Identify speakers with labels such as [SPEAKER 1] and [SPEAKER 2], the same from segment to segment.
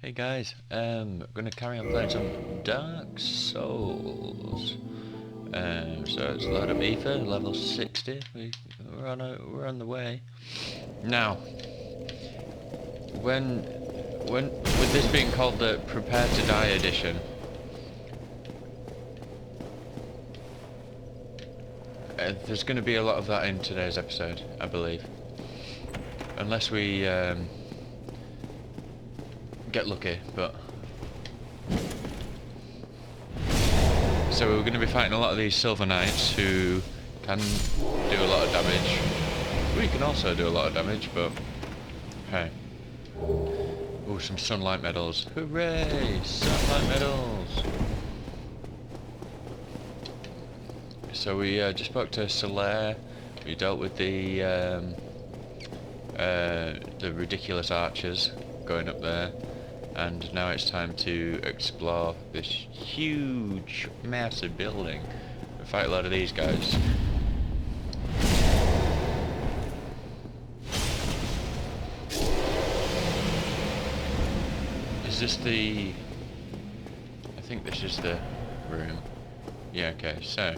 [SPEAKER 1] Hey guys, gonna carry on playing some Dark Souls. So it's load up ether, level 60. We're on the way. Now, when with this being called the Prepare to Die edition, there's gonna be a lot of that in today's episode, I believe, unless we get lucky, but. So we're going to be fighting a lot of these Silver Knights who can do a lot of damage. We can also do a lot of damage, but hey. Ooh, some sunlight medals. Hooray! Sunlight medals! So we just spoke to Solaire. We dealt with the ridiculous archers going up there. And now it's time to explore this huge, massive building and fight a lot of these guys. Is this the... I think this is the room. Yeah, okay, so...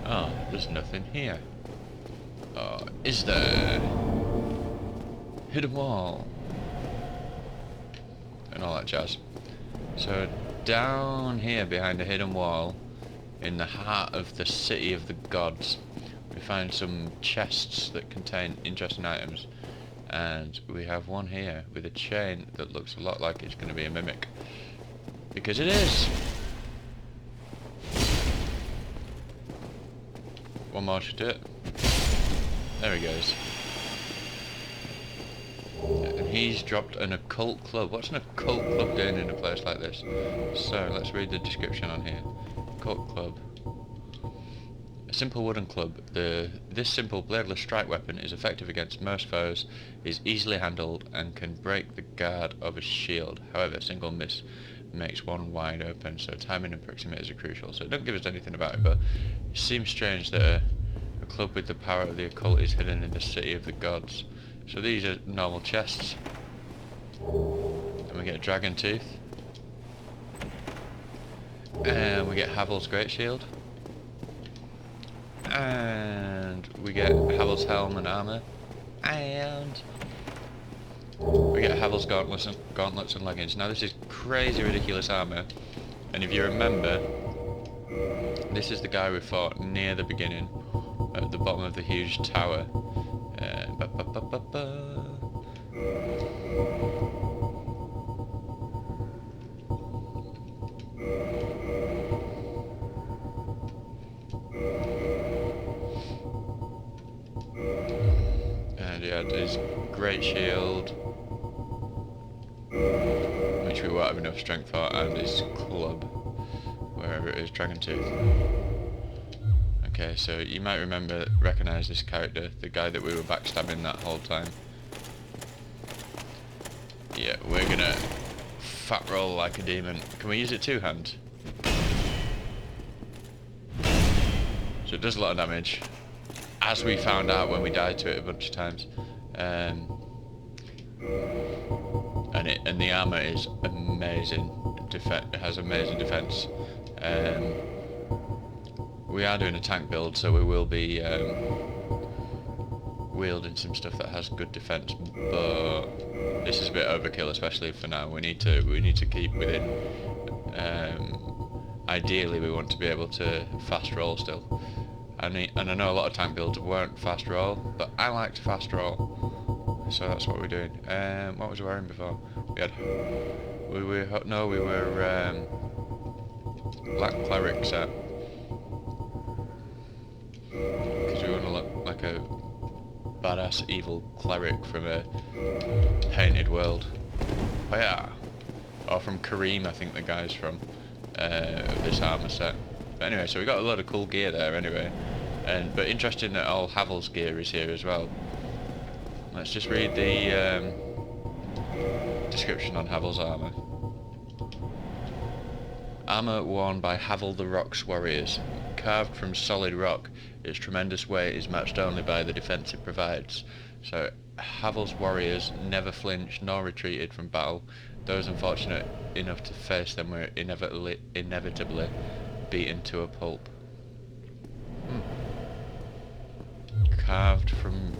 [SPEAKER 1] Oh, there's nothing here. Oh, is there? Hidden wall. And all that jazz. So down here behind a hidden wall, in the heart of the city of the gods, we find some chests that contain interesting items, and we have one here with a chain that looks a lot like it's going to be a mimic, because it is. One more should do it. There he goes. And he's dropped an occult club. What's an occult club doing in a place like this? So let's read the description on here. Occult club. A simple wooden club. This simple bladeless strike weapon is effective against most foes, is easily handled, and can break the guard of a shield. However, a single miss makes one wide open, so timing and proximity are crucial. So it don't give us anything about it, but it seems strange that a club with the power of the occult is hidden in the city of the gods. So these are normal chests. And we get a dragon tooth. And we get Havel's great shield. And we get Havel's helm and armor. And we get Havel's gauntlets and leggings. Now this is crazy ridiculous armor. And if you remember, this is the guy we fought near the beginning, at the bottom of the huge tower. And he had his great shield, which we won't have enough strength for, and his club, wherever it is, dragon tooth. Okay, so you might recognise this character, the guy that we were backstabbing that whole time. Yeah, we're gonna fat roll like a demon. Can we use it two-hand? So it does a lot of damage, as we found out when we died to it a bunch of times. And the armour is amazing. It has amazing defence. We are doing a tank build, so we will be wielding some stuff that has good defense, but this is a bit overkill, especially for now. We need to keep within. Ideally, we want to be able to fast roll still, and I know a lot of tank builds won't fast roll, but I like to fast roll, so that's what we're doing. What was we wearing before? We were black cleric set. Because we want to look like a badass evil cleric from a painted world. Oh yeah! Or from Kareem, I think the guy's from, of this armour set. But anyway, so we got a lot of cool gear there anyway. But interesting that all Havel's gear is here as well. Let's just read the description on Havel's armour. Armour worn by Havel the Rock's warriors. Carved from solid rock, its tremendous weight is matched only by the defence it provides. So Havel's warriors never flinched nor retreated from battle. those unfortunate enough to face them were inevitably beaten to a pulp. Carved from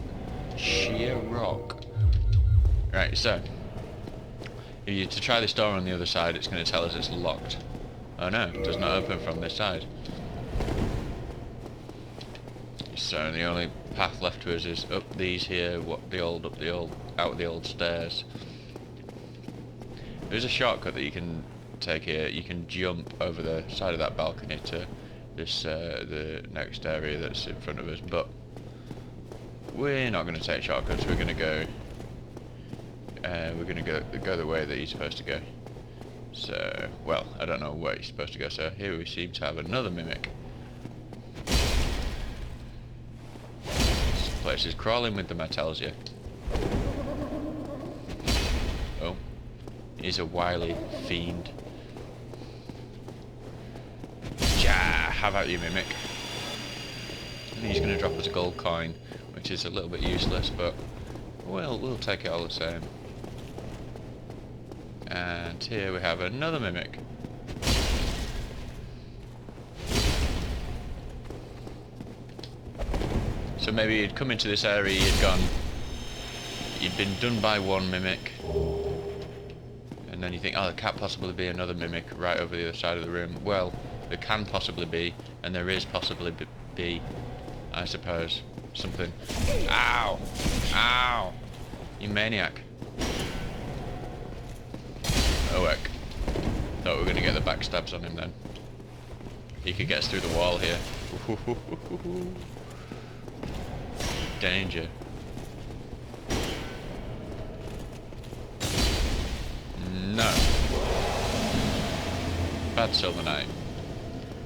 [SPEAKER 1] sheer rock. Right, so if you to try this door on the other side, it's going to tell us it's locked. Oh no, it does not open from this side. So the only path left to us is up these here, out the old stairs. There's a shortcut that you can take here. You can jump over the side of that balcony to this the next area that's in front of us, but we're not going to take shortcuts. We're going to go go the way that you're supposed to go. So, well, I don't know where you're supposed to go. So here we seem to have another mimic. This place is crawling with them, I tells you. Oh, he's a wily fiend. Yeah, how about you, mimic? I think he's going to drop us a gold coin, which is a little bit useless, but we'll take it all the same. And here we have another mimic. So maybe you'd come into this area, you'd been done by one mimic, and then you think, oh, there can't possibly be another mimic right over the other side of the room. Well, there can possibly be, and there is possibly be, I suppose, something. Ow! Ow! You maniac. Oh heck. Thought we were going to get the backstabs on him then. He could get us through the wall here. Danger. No. Bad Silver Knight.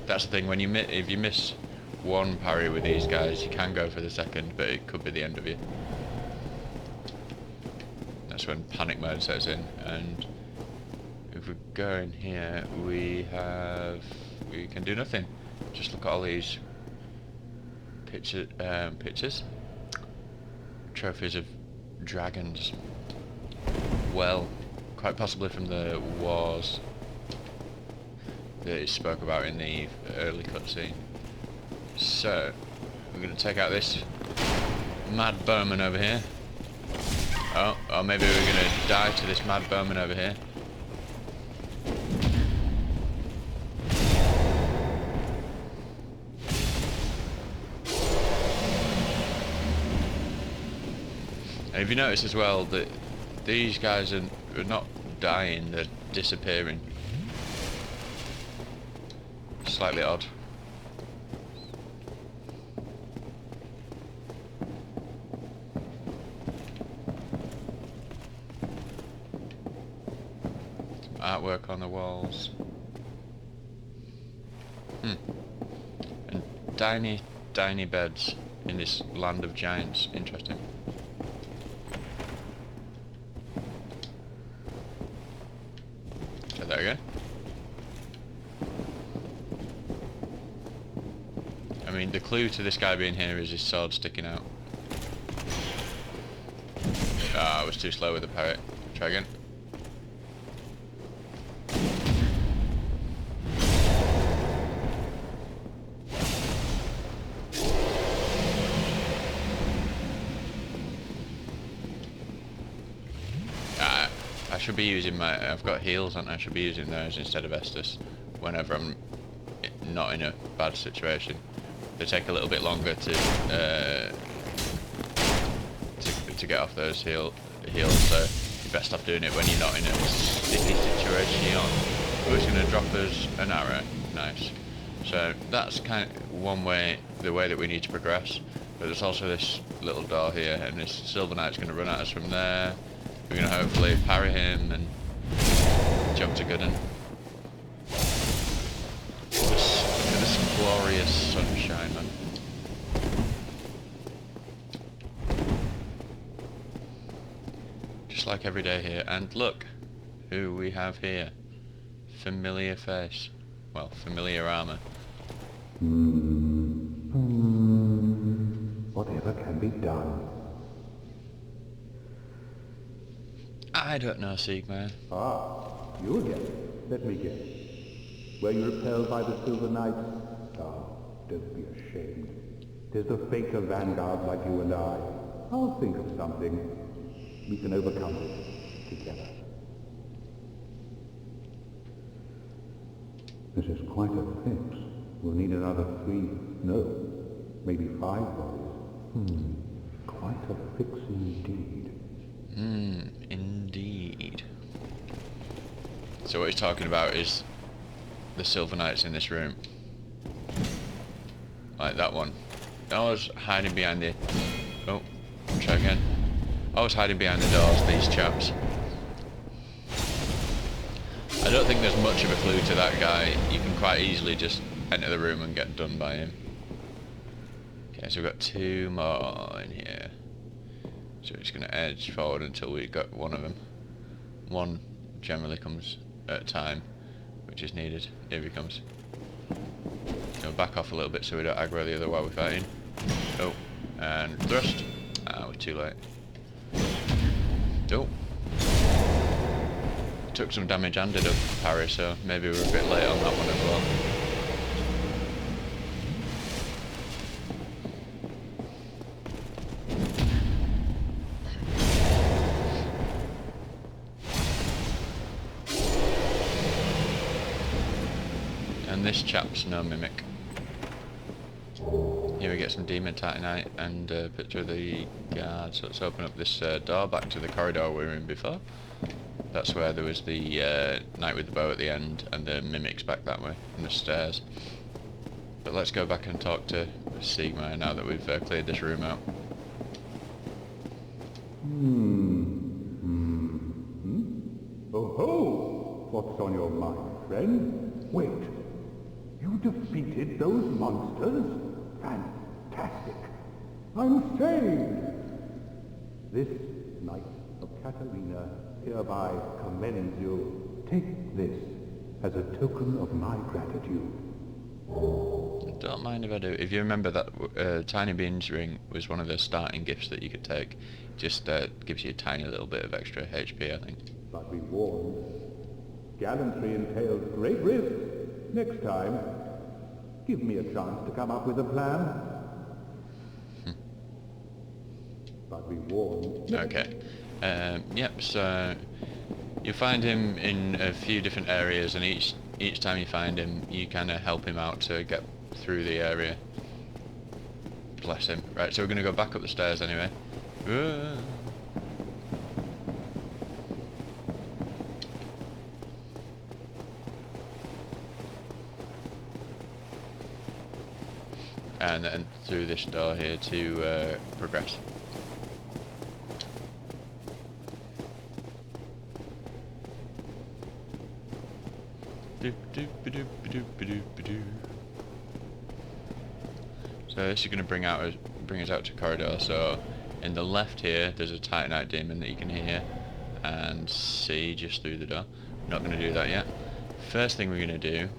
[SPEAKER 1] That's the thing, when if you miss one parry with these guys, you can go for the second, but it could be the end of you. That's when panic mode sets in, and if we go in here, we can do nothing. Just look at all these pictures. Trophies of dragons. Well, quite possibly from the wars that it spoke about in the early cutscene. So, we're going to take out this mad bowman over here. Oh, or maybe we're going to die to this mad bowman over here. And if you notice as well that these guys are not dying, they're disappearing. Slightly odd. Artwork on the walls. And tiny beds in this land of giants. Interesting. So there we go. I mean, the clue to this guy being here is his sword sticking out. Ah, I was too slow with the parrot. Try again. I should be using I've got heals and I should be using those instead of Estus whenever I'm not in a bad situation. They take a little bit longer to get off those heals, so you're best off doing it when you're not in a sticky situation. Who's going to drop us an arrow? Nice. So that's kind of one way, the way that we need to progress. But there's also this little door here, and this Silver Knight's going to run at us from there. We're going to hopefully parry him and jump to good one. Look at this glorious sunshine, man. Just like every day here. And look who we have here. Familiar face. Well, familiar armour.
[SPEAKER 2] Whatever can be done.
[SPEAKER 1] I don't know, Sigmar.
[SPEAKER 2] Ah, you again. Let me guess. Were you repelled by the Silver Knights? Ah, don't be ashamed. 'Tis the fate of vanguards like you and I. I'll think of something. We can overcome it together. This is quite a fix. We'll need another 3, no, maybe 5 bodies. Quite a fix indeed.
[SPEAKER 1] Indeed. So what he's talking about is the Silver Knights in this room. Like that one. I was hiding behind the... Oh, try again. I was hiding behind the doors, these chaps. I don't think there's much of a clue to that guy. You can quite easily just enter the room and get done by him. Okay, so we've got 2 more in here. So we're just going to edge forward until we got one of them. One generally comes at a time, which is needed. Here he comes. So back off a little bit so we don't aggro the other while we're fighting. Oh, and thrust. Ah, we're too late. Oh. Took some damage and did a parry, so maybe we're a bit late on that one as well. And this chap's no mimic. Here we get some Demon Titanite and a picture of the guard, so let's open up this door back to the corridor we were in before. That's where there was the knight with the bow at the end and the mimics back that way, and the stairs. But let's go back and talk to Sigmar now that we've cleared this room out.
[SPEAKER 2] Oh ho! What's on your mind, friend? Wait. You defeated those monsters? Fantastic! I'm saved! This Knight of Katarina hereby commends you. Take this as a token of my gratitude.
[SPEAKER 1] Don't mind if I do. If you remember that Tiny Beans ring was one of the starting gifts that you could take. Just gives you a tiny little bit of extra HP, I think.
[SPEAKER 2] But be warned, gallantry entails great risks. Next time, give me a chance to come up with a plan. But be warned.
[SPEAKER 1] Okay. Yep, so you find him in a few different areas, and each time you find him, you kind of help him out to get through the area. Bless him. Right, so we're going to go back up the stairs anyway. And then through this door here to progress. So this is going to bring us out to corridor. So in the left here, there's a Titanite demon that you can hear and see just through the door. Not going to do that yet. First thing we're going to do.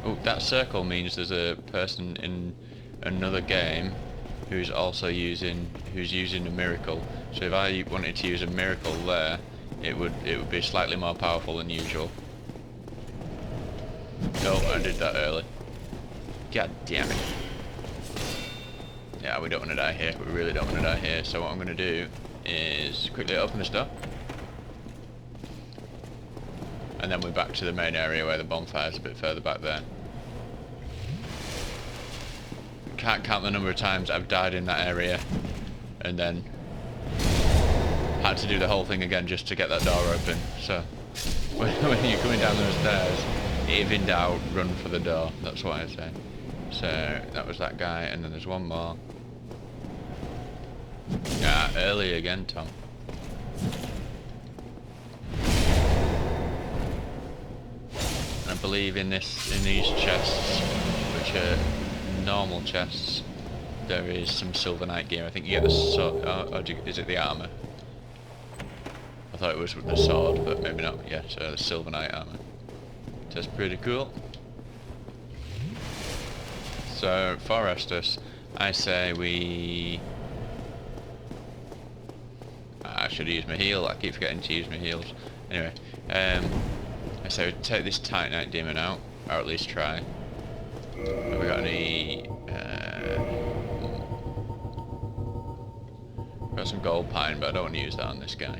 [SPEAKER 1] Oh, that circle means there's a person in another game who's also using a miracle. So if I wanted to use a miracle there, it would be slightly more powerful than usual. Oh, I did that early. God damn it. Yeah, we don't want to die here. We really don't want to die here. So what I'm going to do is quickly open this door. And then we're back to the main area where the bonfire's a bit further back there. Can't count the number of times I've died in that area and then had to do the whole thing again just to get that door open. So when you're coming down those stairs, if in doubt, run for the door. That's what I say. So that was that guy, and then there's one more. Yeah, early again, Tom. I believe in these chests, which are normal chests, there is some Silver Knight gear. I think you get the sword, or is it the armour? I thought it was with the sword, but maybe not. Yeah, so the Silver Knight armour. So that's pretty cool. So for Estus, I say we... should use my heal. I keep forgetting to use my heals. Anyway, so take this Titanite demon out, or at least try. Have we got any? Got some gold pine, but I don't want to use that on this guy.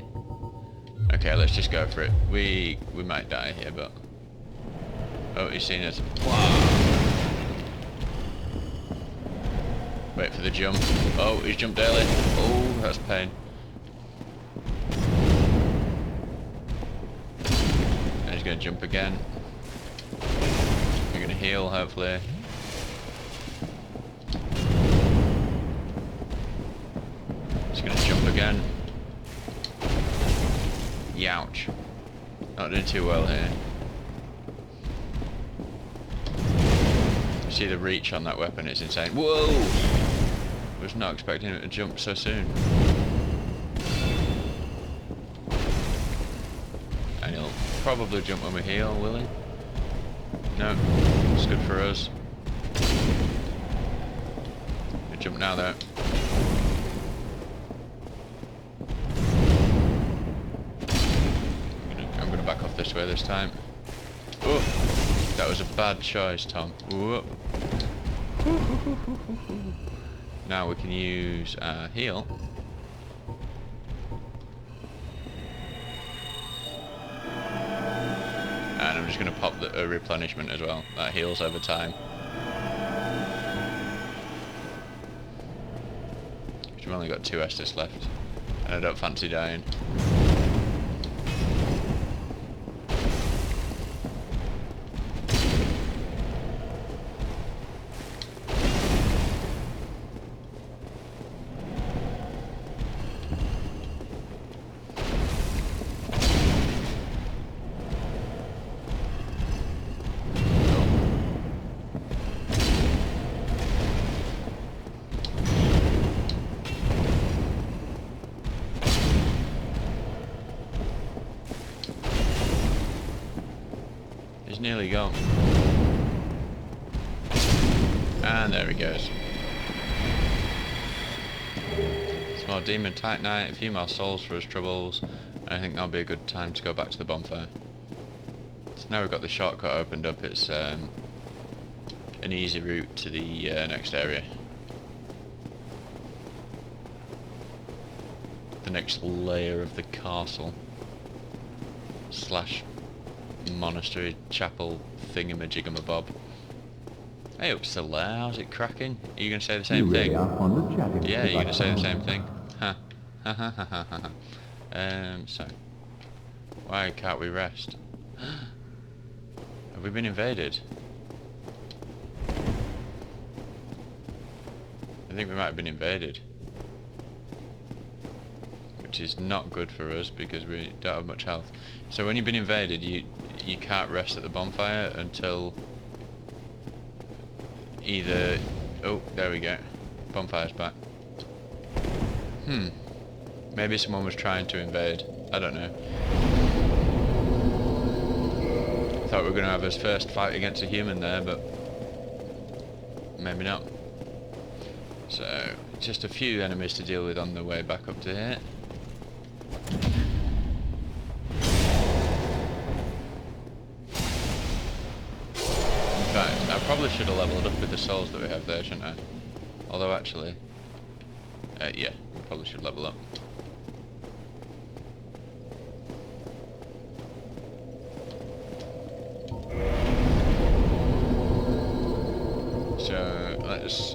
[SPEAKER 1] Okay, let's just go for it. We might die here, but oh, he's seen us. Wow. Wait for the jump. Oh, he's jumped early. Oh, that's pain. And he's going to jump again. We're going to heal, hopefully. He's going to jump again. Youch. Not doing too well here. See the reach on that weapon, it's insane. Whoa! I was not expecting it to jump so soon. And he'll probably jump when we heal, will he? No, it's good for us. He'll jump now though. I'm gonna back off this way this time. Oh! That was a bad choice, Tom. Whoop. Now we can use heal. And I'm just going to pop the replenishment as well. That heals over time. We've only got 2 Estus left. And I don't fancy dying. Nearly gone. And there he goes. Some more Demon Titanite, a few more souls for his troubles, and I think that'll be a good time to go back to the bonfire. So now we've got the shortcut opened up, it's an easy route to the next area. The next layer of the castle. Slash monastery, chapel, thingamajigamabob. Hey, it's still there. How's it cracking? Are you going to say the same thing? Yeah, you're going to say the same thing. Ha. Ha ha ha ha ha. So. Why can't we rest? Have we been invaded? I think we might have been invaded. Which is not good for us because we don't have much health. So when you've been invaded, you can't rest at the bonfire until either... Oh, there we go. Bonfire's back. Maybe someone was trying to invade. I don't know. I thought we were going to have his first fight against a human there, but maybe not. So, just a few enemies to deal with on the way back up to here. I probably should have leveled up with the souls that we have there, shouldn't I? Although actually, yeah, we probably should level up. So let's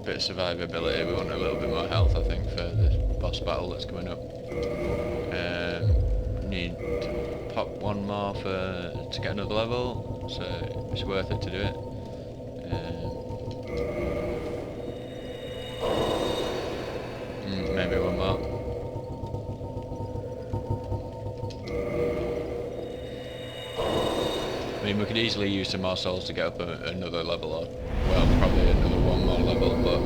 [SPEAKER 1] bit of survivability. We want a little bit more health, I think, for the boss battle that's coming up. Need to pop one more to get another level, so it's worth it to do it. Maybe one more. I mean, we could easily use some more souls to get up another level, or well, probably another one more level, but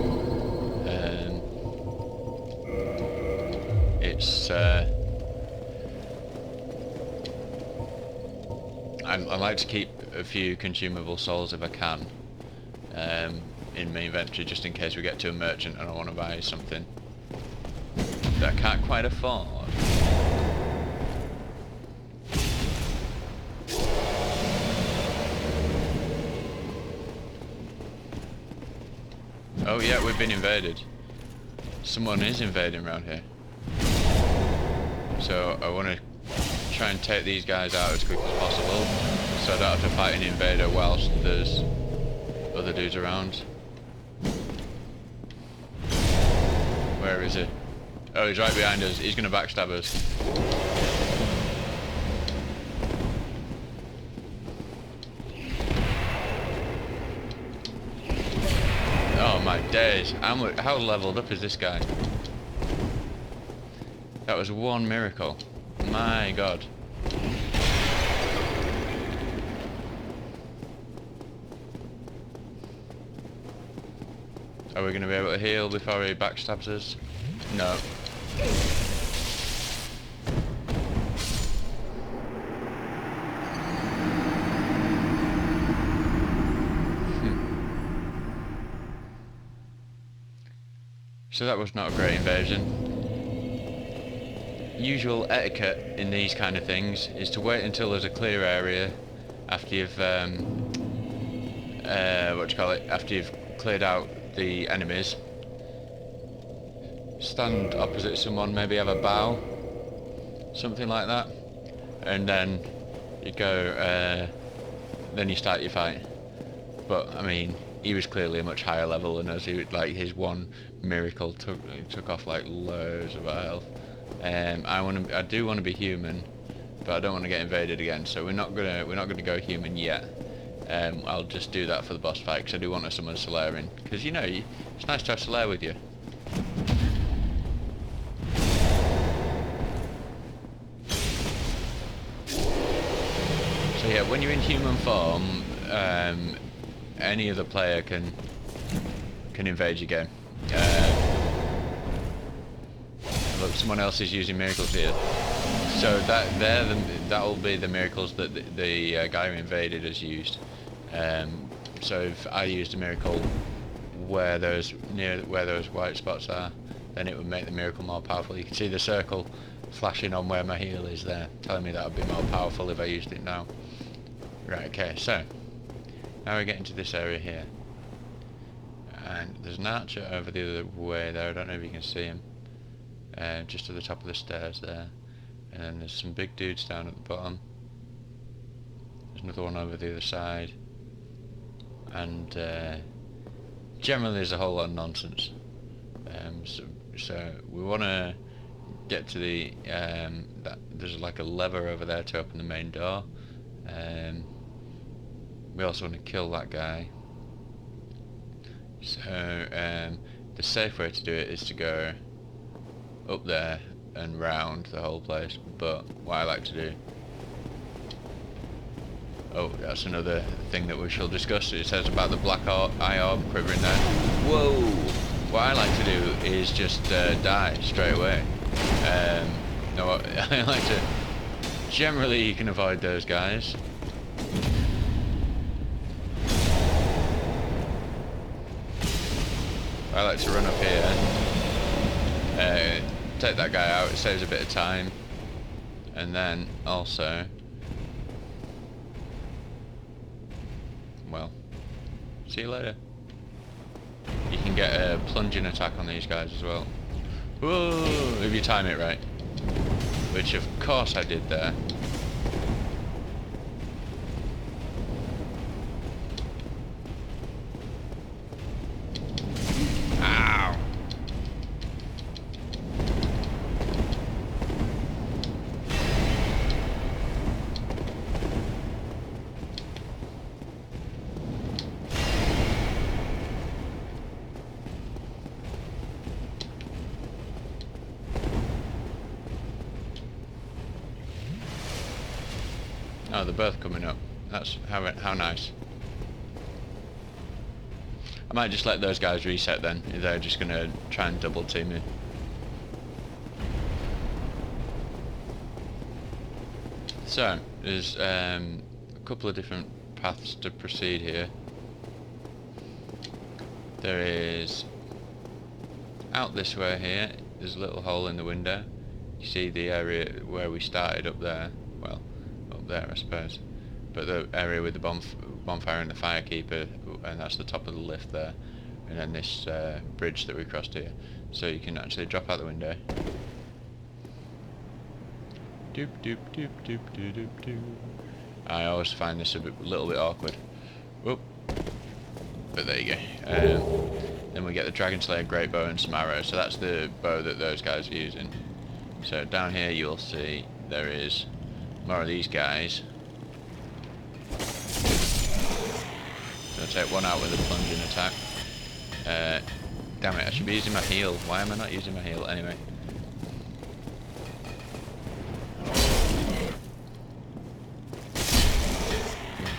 [SPEAKER 1] it's I like to keep a few consumable souls if I can in my inventory, just in case we get to a merchant and I want to buy something. that I can't quite afford. Oh yeah, we've been invaded. Someone is invading around here. So I want to try and take these guys out as quick as possible, so I don't have to fight an invader whilst there's other dudes around. Where is he? Oh, he's right behind us. He's going to backstab us. Oh my days. How leveled up is this guy? That was one miracle. My god. Are we going to be able to heal before he backstabs us? No. So that was not a great invasion. Usual etiquette in these kind of things is to wait until there's a clear area after you've after you've cleared out the enemies. Stand opposite someone, maybe have a bow, something like that, and then you go then you start your fight. But I mean, he was clearly a much higher level, and as his one miracle took off like loads of health. I do want to be human, but I don't want to get invaded again. So we're not gonna go human yet. I'll just do that for the boss fight, because I do want to summon Solaire in, because you know it's nice to have Solaire with you. So yeah, when you're in human form, any other player can invade your game. Look, someone else is using miracles here. So that'll be the miracles that the guy who invaded has used. So if I used a miracle where those white spots are, then it would make the miracle more powerful. You can see the circle flashing on where my heal is there, telling me that would be more powerful if I used it now. Right, okay, so now we're getting to this area here. And there's an archer over the other way there, I don't know if you can see him. Just at the top of the stairs there. And then there's some big dudes down at the bottom. There's another one over the other side. And generally there's a whole lot of nonsense. So we want to get to the... there's like a lever over there to open the main door. We also want to kill that guy. So the safe way to do it is to go up there and round the whole place, but what I like to do... Oh, that's another thing that we shall discuss. It says about the black eye orb quivering there. Whoa! What I like to do is just die straight away. No, I like to... Generally you can avoid those guys. I like to run up here, take that guy out, it saves a bit of time, and then also, well, see you later. You can get a plunging attack on these guys as well. Whoa, if you time it right, which of course I did there. Oh, they're both coming up. That's how nice. I might just let those guys reset then, if they're just going to try and double team me. So, there's a couple of different paths to proceed here. There is out this way here. there's a little hole in the window. You see the area where we started up there. Well, up there I suppose. But the area with the bonfire and the firekeeper, and that's the top of the lift there. And then this bridge that we crossed here. So you can actually drop out the window. Doop doop doop doop doop doop doop. I always find this a little bit awkward. Whoop. But there you go. Then we get the Dragon Slayer great bow and some arrows. So that's the bow that those guys are using. So down here you'll see there is more of these guys. So I'll take one out with a plunging attack. Damn it, I should be using my heal. Why am I not using my heal? Anyway.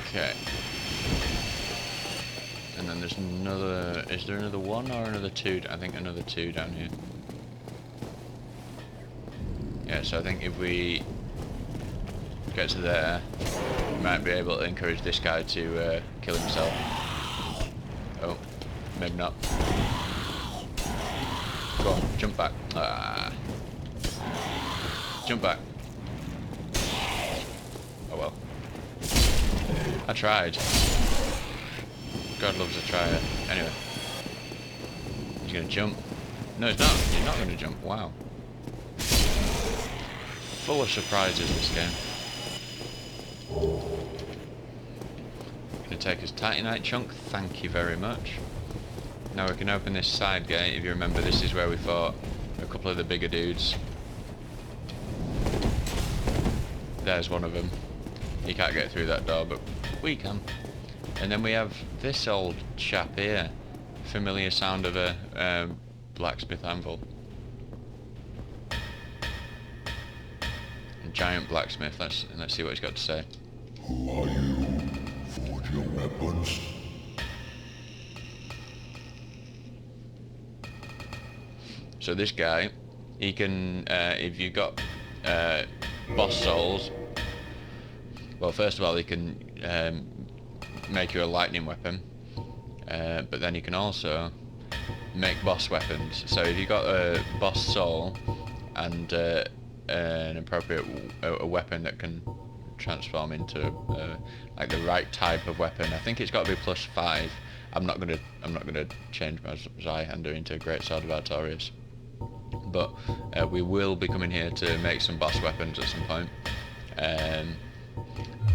[SPEAKER 1] Okay. And then there's another... Is there another one or another two? I think another two down here. Yeah, so I think if we get to there, we might be able to encourage this guy to kill himself. Oh, maybe not. Go on, jump back. Ah. Jump back. Oh well. I tried. God loves a tryer. Anyway. He's gonna jump. No, he's not. He's not gonna jump. Wow. Full of surprises, this game. Gonna take his titanite chunk. Thank you very much. Now we can open this side gate. If you remember, this is where we fought a couple of the bigger dudes. There's one of them. He can't get through that door, but we can. And then we have this old chap here. Familiar sound of a blacksmith anvil. A giant blacksmith. Let's see what he's got to say.
[SPEAKER 3] Who are you? Forge your weapons.
[SPEAKER 1] So this guy, he can, if you got boss souls, well, first of all, he can make you a lightning weapon, but then you can also make boss weapons. So if you got a boss soul and an appropriate a weapon that can transform into like the right type of weapon, I think it's got to be +5. I'm not gonna change my Zweihander into a great sword of Artorias, but we will be coming here to make some boss weapons at some point.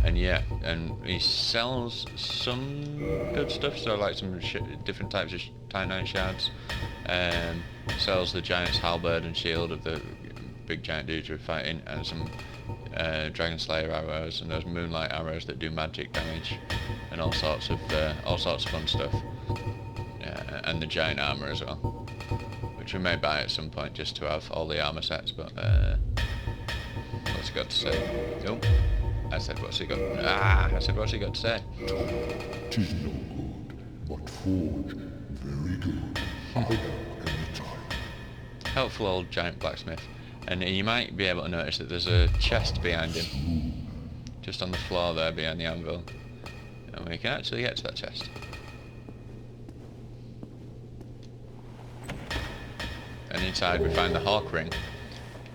[SPEAKER 1] And yeah, and he sells some good stuff, so like some different types of titanite shards. Sells the giant's halberd and shield of the big giant dudes we're fighting, and some Dragon Slayer arrows and those moonlight arrows that do magic damage, and all sorts of fun stuff. And the giant armor as well, which we may buy at some point just to have all the armor sets. But what's he got to say? Nope. I said, what's he got? I said, what's he got to say?
[SPEAKER 3] Tis no good, but forge very good. I have any time.
[SPEAKER 1] Helpful old giant blacksmith. And you might be able to notice that there's a chest behind him, just on the floor there behind the anvil, and we can actually get to that chest. And inside we find the hawk ring,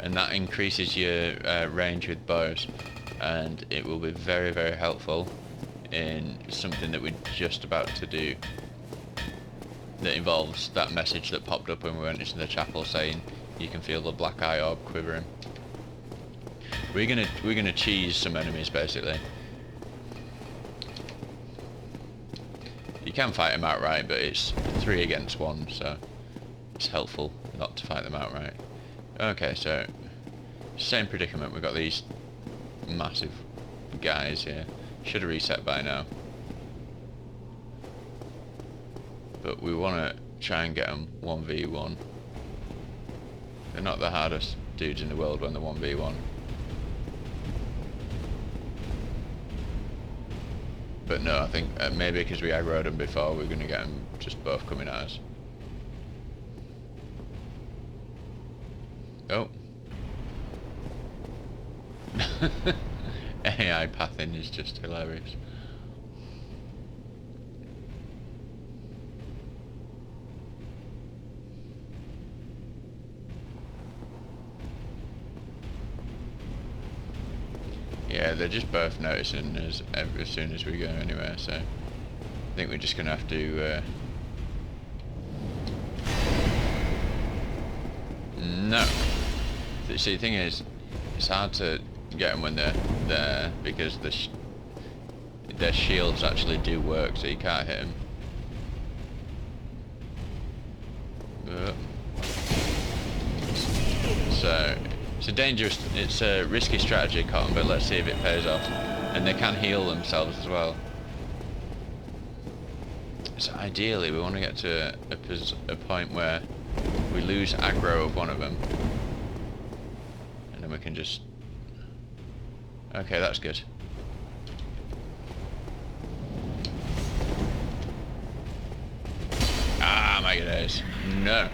[SPEAKER 1] and that increases your range with bows, and it will be very, very helpful in something that we're just about to do that involves that message that popped up when we went into the chapel saying you can feel the black eye orb quivering. We're gonna cheese some enemies basically. You can fight them outright, but it's 3 against 1, so it's helpful not to fight them outright. Okay, so same predicament. We've got these massive guys here. Should have reset by now, but we want to try and get them 1v1. They're not the hardest dudes in the world when they're 1v1. But no, I think maybe because we aggroed them before, we're going to get them just both coming at us. Oh. AI pathing is just hilarious. Yeah, they're just both noticing as soon as we go anywhere, so I think we're just gonna have to no. See, the thing is, it's hard to get them when they're there because their shields actually do work, so you can't hit them. So it's a risky strategy, Cotton, but let's see if it pays off. And they can heal themselves as well. So ideally, we want to get to a point where we lose aggro of one of them, and then we can just. Okay, that's good. Ah, my goodness. No.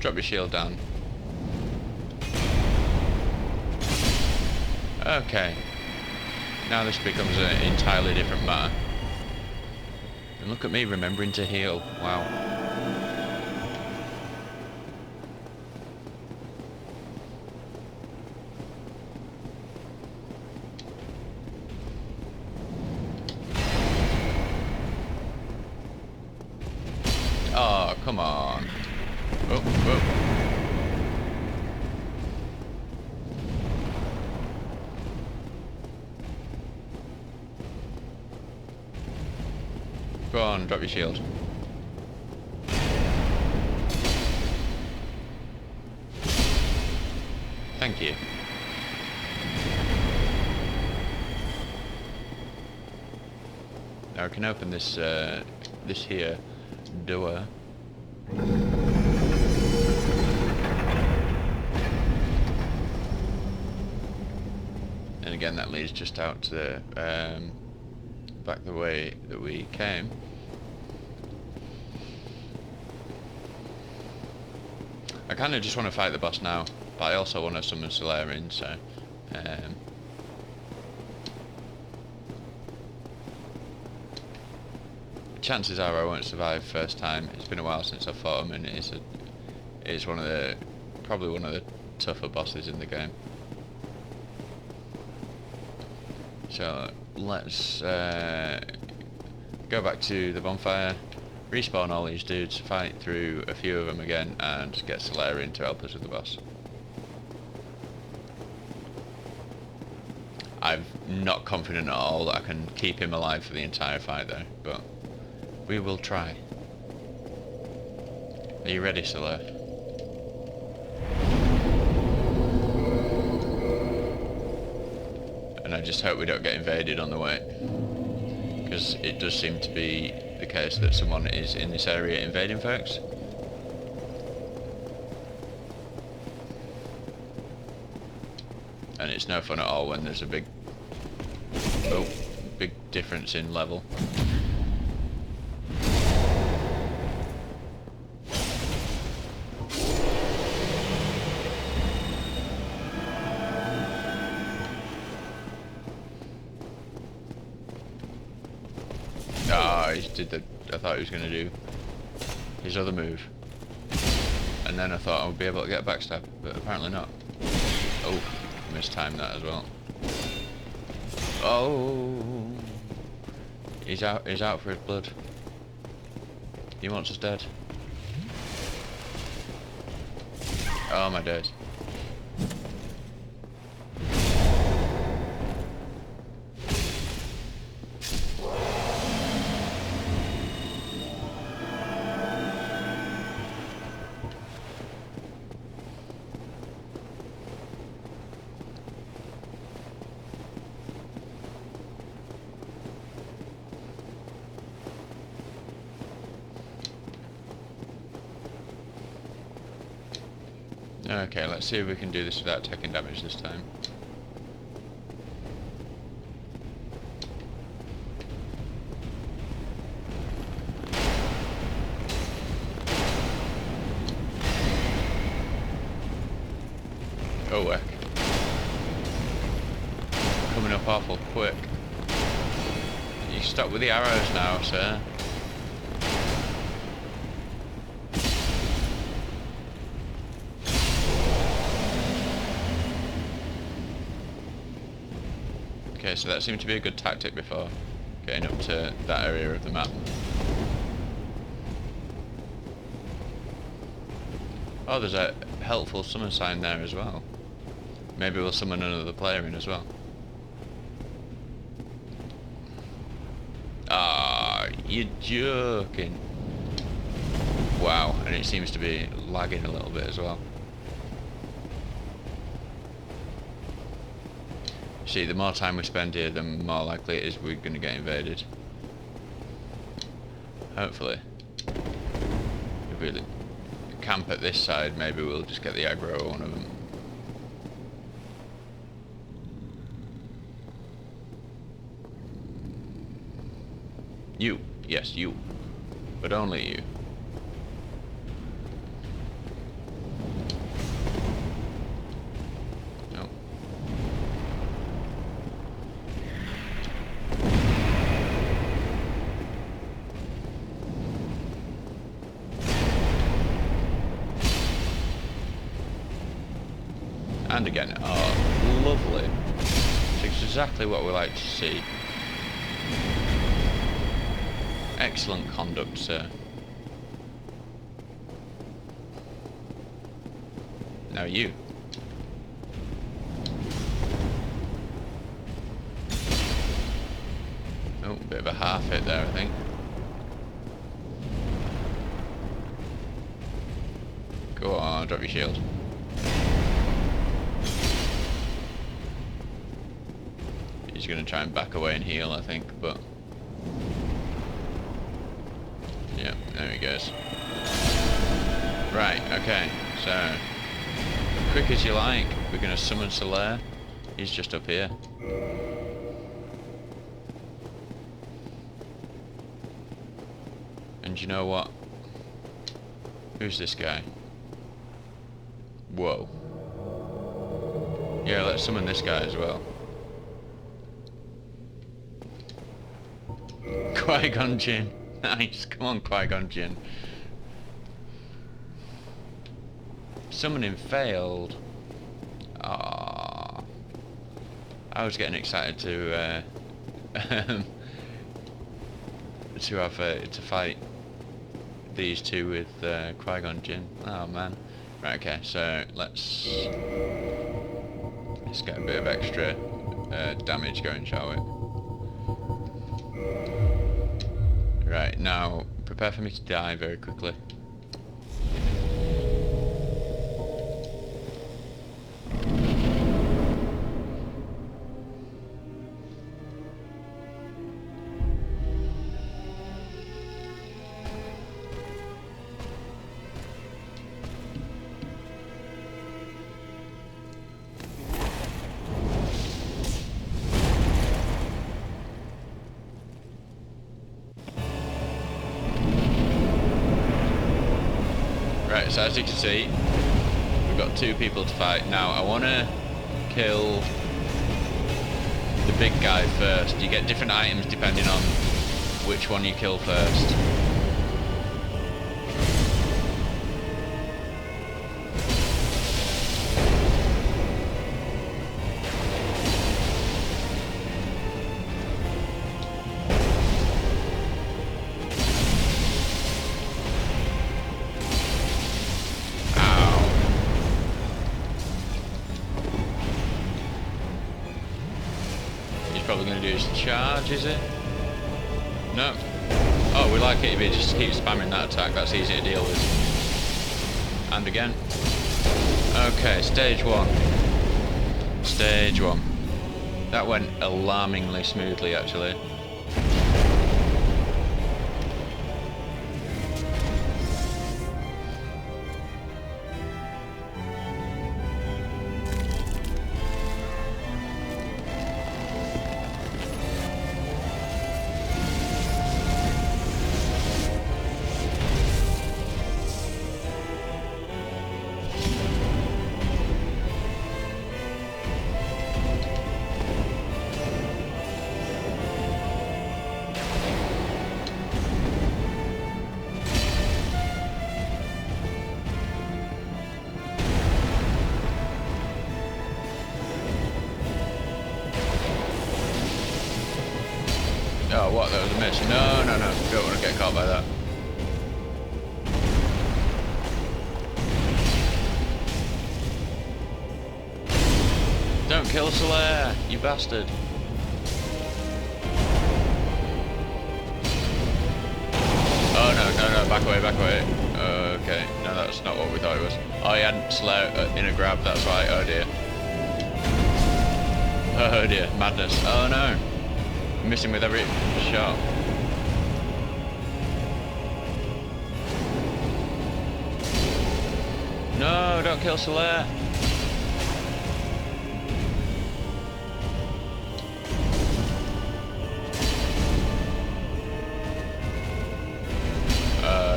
[SPEAKER 1] Drop your shield down. Okay. Now this becomes an entirely different matter. And look at me remembering to heal. Wow. Oh, come on. Oh, whoa. Go on, drop your shield. Thank you. Now we can open this this here door. And again, that leads just out to the back the way that we came. I kind of just want to fight the boss now, but I also want to summon Solarian, so chances are I won't survive first time. It's been a while since I fought him, and it's probably one of the tougher bosses in the game. So let's go back to the bonfire, respawn all these dudes, fight through a few of them again, and get Solarian to help us with the boss. I'm not confident at all that I can keep him alive for the entire fight though, but we will try. Are you ready, Solar? And I just hope we don't get invaded on the way, because it does seem to be the case that someone is in this area invading folks. And it's no fun at all when there's a big difference in level. Ah, he did I thought he was going to do his other move. And then I thought I would be able to get a backstab, but apparently not. Oh, mistimed that as well. Oh, he's out for his blood. He wants us dead. Oh my days. Okay, let's see if we can do this without taking damage this time. Oh, heck. Coming up awful quick. You stop with the arrows now, sir. Okay, so that seemed to be a good tactic before getting up to that area of the map. Oh, there's a helpful summon sign there as well. Maybe we'll summon another player in as well. Ah, you're joking. Wow, and it seems to be lagging a little bit as well. See, the more time we spend here, the more likely it is we're going to get invaded. Hopefully. If we camp at this side, maybe we'll just get the aggro on one of them. You. Yes, you. But only you. No. And again. Oh, lovely. It's exactly what we like to see. Excellent conduct, sir. Now you. Oh, bit of a half hit there, I think. Go on, drop your shield. He's going to try and back away and heal, I think, but... yeah, there he goes. Right, okay, so... quick as you like, we're going to summon Solaire. He's just up here. And you know what? Who's this guy? Whoa. Yeah, let's summon this guy as well. Qui-Gon Jinn. Nice, come on Qui-Gon Jinn. Summoning failed. Ah, I was getting excited to have to fight these two with Qui-Gon Jinn. Oh man. Right, okay, so let's get a bit of extra damage going, shall we? Right, now prepare for me to die very quickly. Right, so as you can see, we've got two people to fight. Now, I want to kill the big guy first. You get different items depending on which one you kill first. Probably going to do his charge, is it? No. Oh, we like it if he just keeps spamming that attack. That's easy to deal with. And again. Okay, stage one. Stage one. That went alarmingly smoothly, actually. Oh, what? That was a miss. No, no, no. Don't want to get caught by that. Don't kill Solaire, you bastard. Oh no, no, no, back away, back away. Okay, no, that's not what we thought it was. Oh, he hadn't Solaire in a grab, that's right. Oh dear. Oh dear, madness. Oh no. Missing with every shot. No, don't kill Solaire.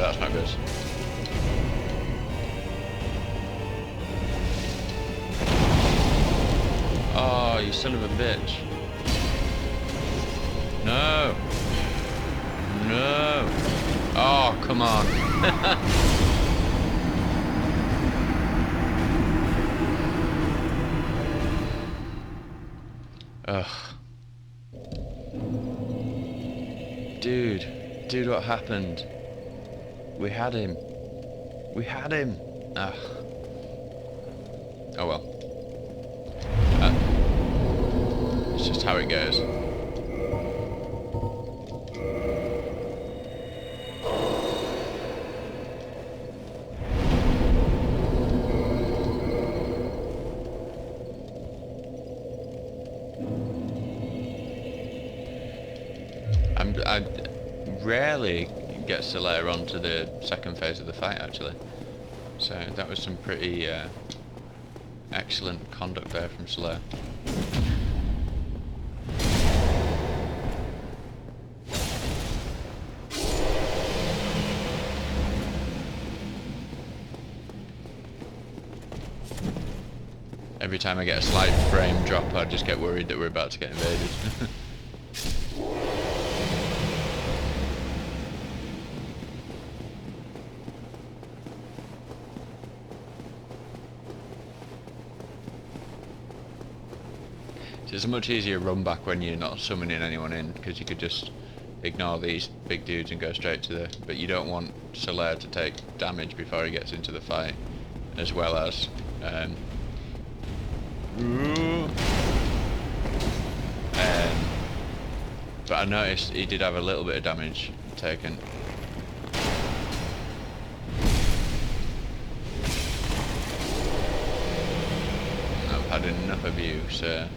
[SPEAKER 1] That's not good. Oh, you son of a bitch. No. No. Oh, come on. Ugh. Dude, what happened? We had him. We had him. Ugh. Oh well. It's just how it goes. I rarely get Solaire onto the second phase of the fight actually, so that was some pretty excellent conduct there from Solaire. Every time I get a slight frame drop I just get worried that we're about to get invaded. It's a much easier run back when you're not summoning anyone in, because you could just ignore these big dudes and go straight to the... But you don't want Solaire to take damage before he gets into the fight, as well as... but I noticed he did have a little bit of damage taken. I've had enough of you, sir.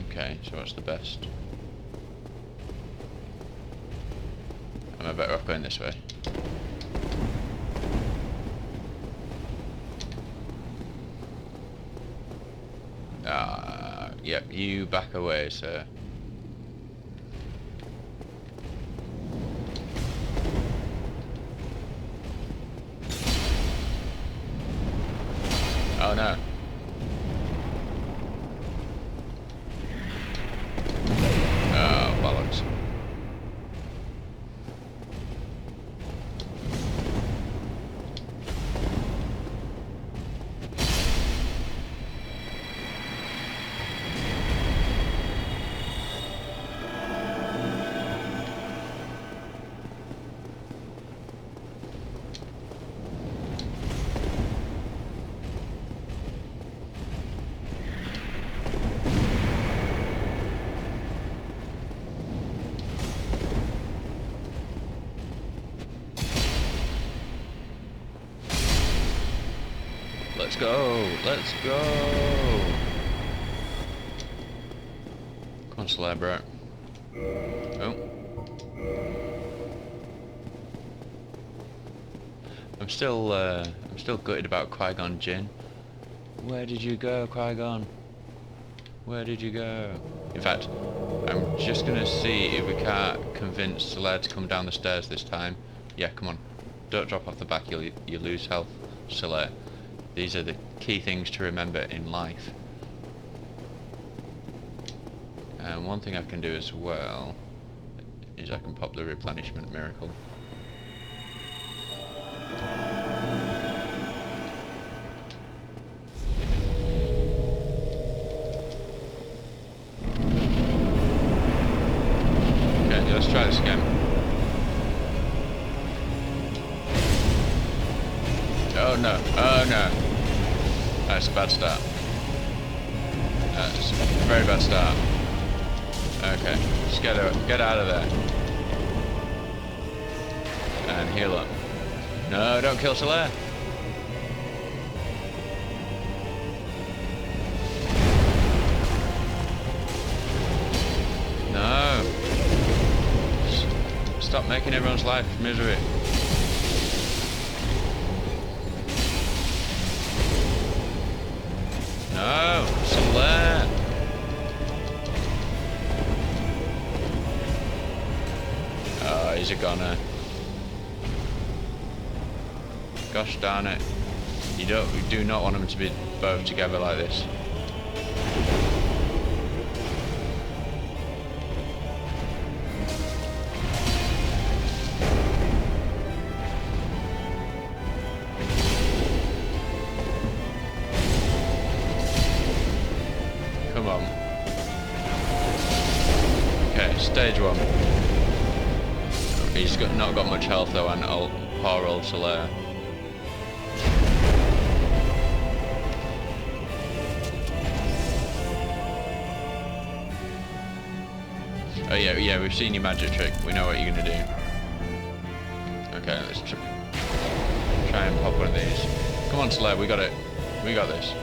[SPEAKER 1] Okay, so what's the best? Am I better off going this way? Yep, you back away, sir. Oh no. Oh, bollocks. Let's go! Let's go! Come on, Solaire, bro. Oh. I'm still gutted about Qui-Gon Jinn. Where did you go, Qui-Gon? Where did you go? In fact, I'm just gonna see if we can't convince Solaire to come down the stairs this time. Yeah, come on. Don't drop off the back, you lose health, Solaire. These are the key things to remember in life. And one thing I can do as well is I can pop the replenishment miracle. let's try this again. Oh no, oh no. That's a bad start. That's a very bad start. Okay, just get out of there. And heal up. No, don't kill Solaire. No. Stop making everyone's life misery. No, Solaire. Oh, he's a goner. Gosh darn it. You do not want them to be both together like this. Come on. Okay, stage 1. He's not got much health though, and poor old Solaire. Oh yeah, we've seen your magic trick. We know what you're gonna do. Okay, let's try and pop one of these. Come on, Solaire, we got it. We got this.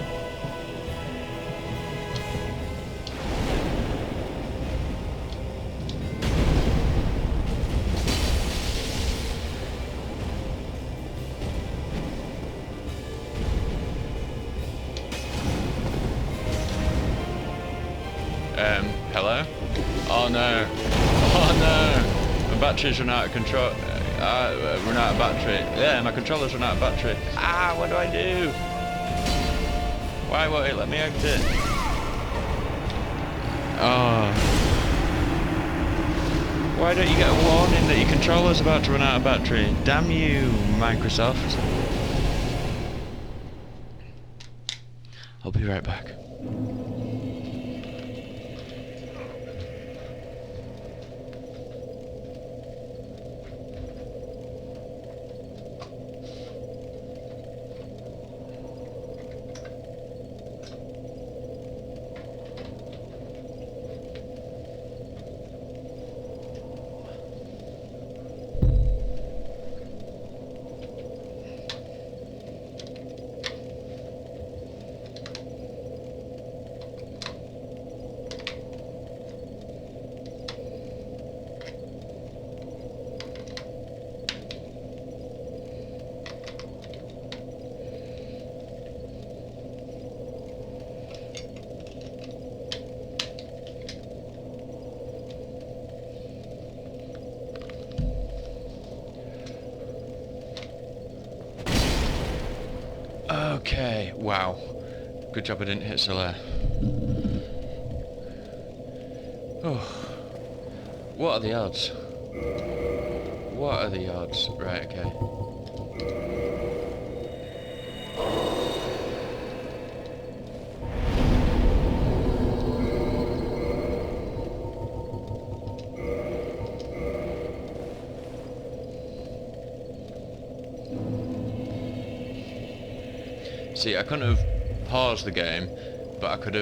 [SPEAKER 1] Hello? Oh no. Oh no. My batteries run out of control. Run out of battery. Yeah, my controller's run out of battery. Ah, what do I do? Why won't it let me exit? Oh. Why don't you get a warning that your controller's about to run out of battery? Damn you, Microsoft. I'll be right back. Okay, wow. Good job I didn't hit Solaire. Oh. What are the odds? What are the odds? Right, okay. See, I couldn't have paused the game, but I could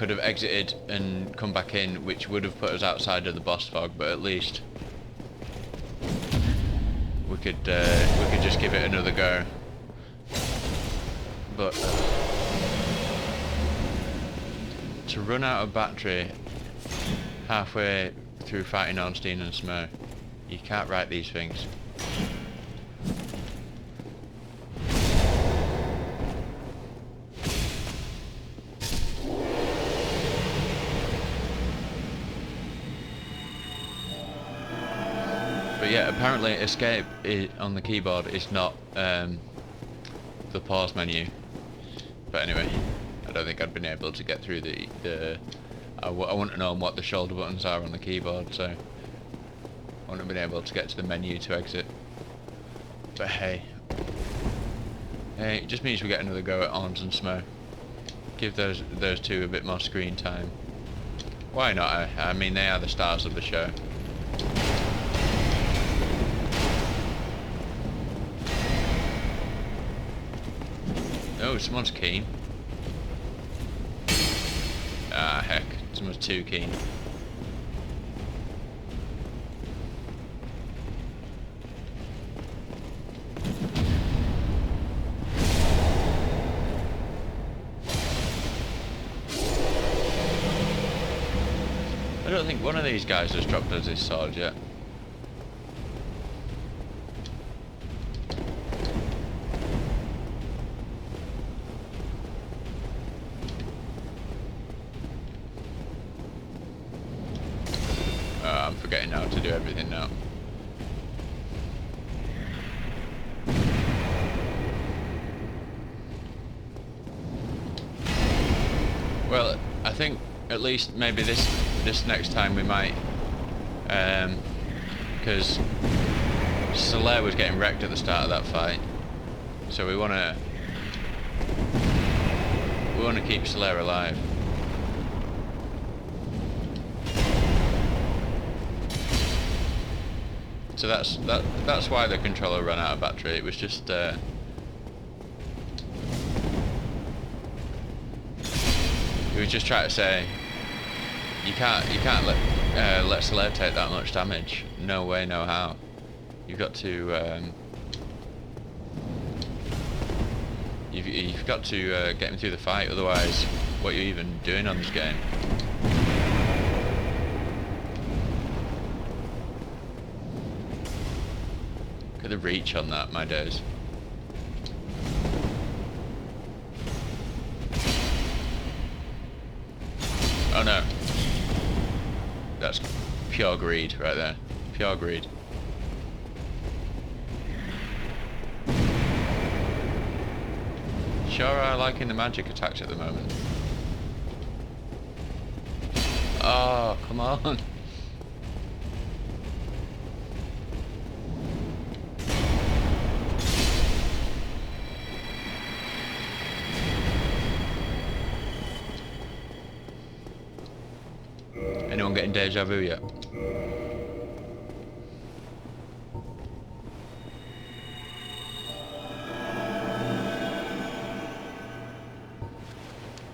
[SPEAKER 1] have exited and come back in, which would have put us outside of the boss fog. But at least we could just give it another go. But to run out of battery halfway through fighting Ornstein and Smo, you can't write these things. But yeah, apparently escape on the keyboard is not the pause menu. But anyway, I don't think I'd been able to get through I wouldn't have known what the shoulder buttons are on the keyboard, so I wouldn't have been able to get to the menu to exit. But hey, it just means we get another go at Arms and Smo. Give those two a bit more screen time. Why not? I mean, they are the stars of the show. Oh, someone's keen. Ah, heck. Someone's too keen. I don't think one of these guys has dropped us his sword yet. I'm forgetting how to do everything now. Well, I think at least maybe this next time we might, because Solaire was getting wrecked at the start of that fight, so we want to keep Solaire alive. So that's why the controller ran out of battery. It was just he was just trying to say you can't let Solaire take that much damage. No way, no how. You've got to you've got to get him through the fight. Otherwise, what are you even doing on this game? Look at the reach on that, my days. Oh no. That's pure greed right there. Pure greed. Sure are liking the magic attacks at the moment. Oh, come on. Anyone getting deja vu yet?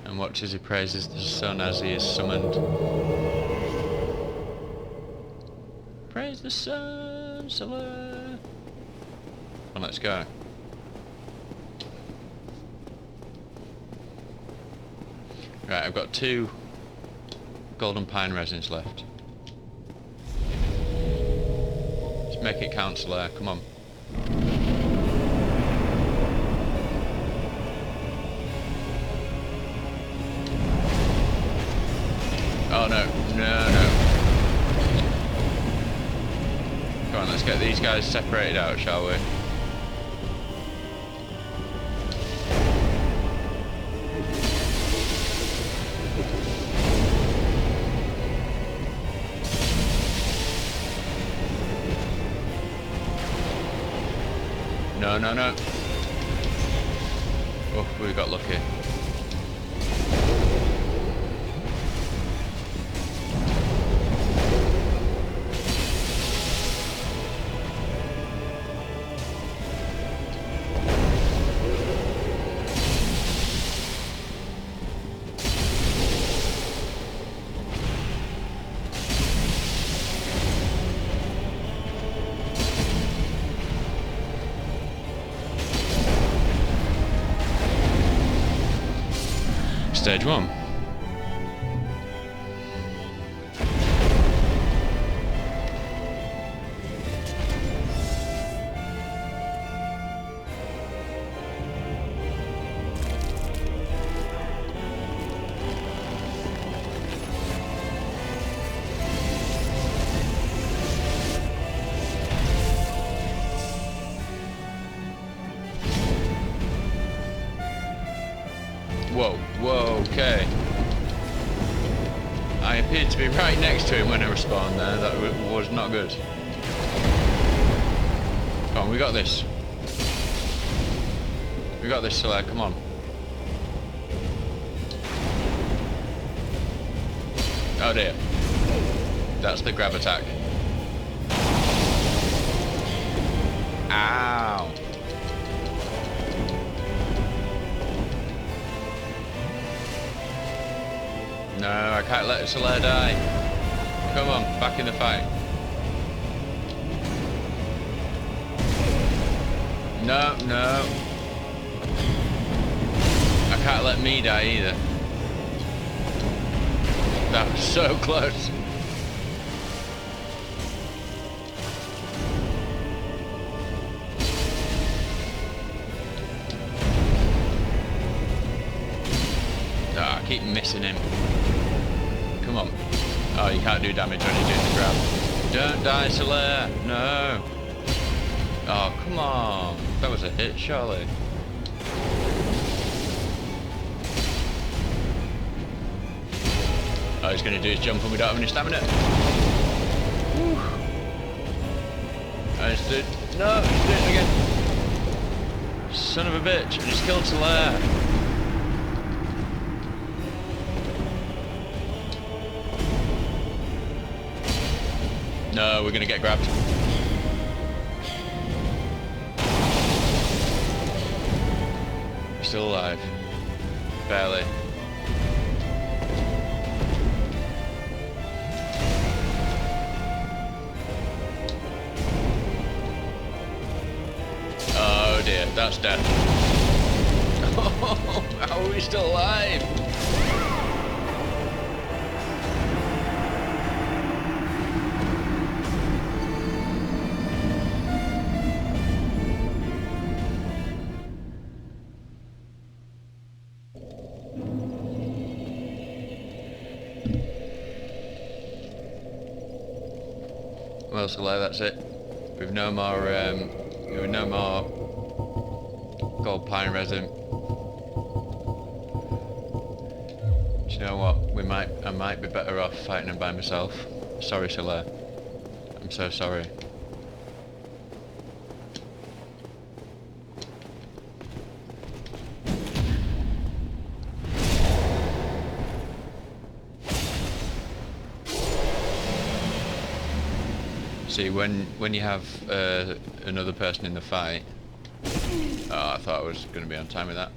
[SPEAKER 1] And watch as he praises the sun as he is summoned. Praise the sun, Solaire. Well, let's go. Right, I've got 2 golden pine resins left. Let's make it count, Solaire. Come on. Oh no, no. Come on, let's get these guys separated out, shall we? No. Oh, we got lucky. Stage 1. Whoa, okay. I appeared to be right next to him when I respawned there. That was not good. Come on, we got this. We got this, Solaire, come on. Oh dear. That's the grab attack. Ow. No, I can't let Solaire die. Come on, back in the fight. No, no. I can't let me die either. That was so close. Oh, I keep missing him. Come on. Oh, you can't do damage when you're doing the grab. Don't die, Solaire. No. Oh, come on. That was a hit, surely. Oh, he's going to do his jump and we don't have any stamina. Whew. Oh, he's doing... No, he's doing it again. Son of a bitch. I just killed Solaire. No, we're going to get grabbed. Still alive. Barely. Oh dear, that's death. Oh, how are we still alive? Well, Solaire, that's it. We've no more gold pine resin. Do you know what? I might be better off fighting him by myself. Sorry, Solaire. I'm so sorry. See, when you have another person in the fight... Oh, I thought I was going to be on time with that.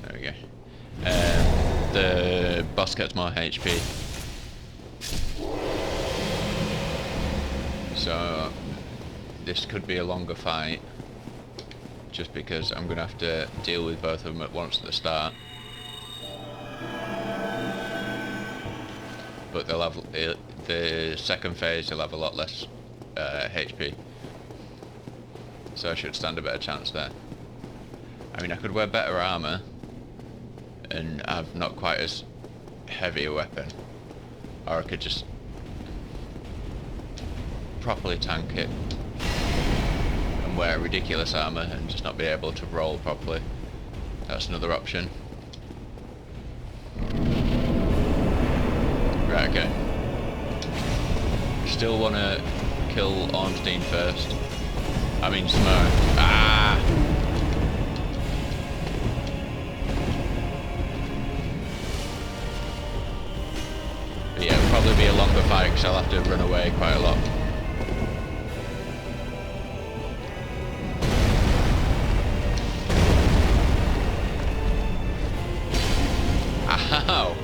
[SPEAKER 1] There we go. The boss gets more HP. So, this could be a longer fight. Just because I'm going to have to deal with both of them at once at the start. But they'll have... The second phase will have a lot less HP, so I should stand a better chance there. I mean, I could wear better armour and have not quite as heavy a weapon, or I could just properly tank it and wear ridiculous armour and just not be able to roll properly. That's another option. Right, okay. Still want to kill Ornstein first. I mean Smoke. Ah! But yeah, it'll probably be a longer fight because I'll have to run away quite a lot. Ow!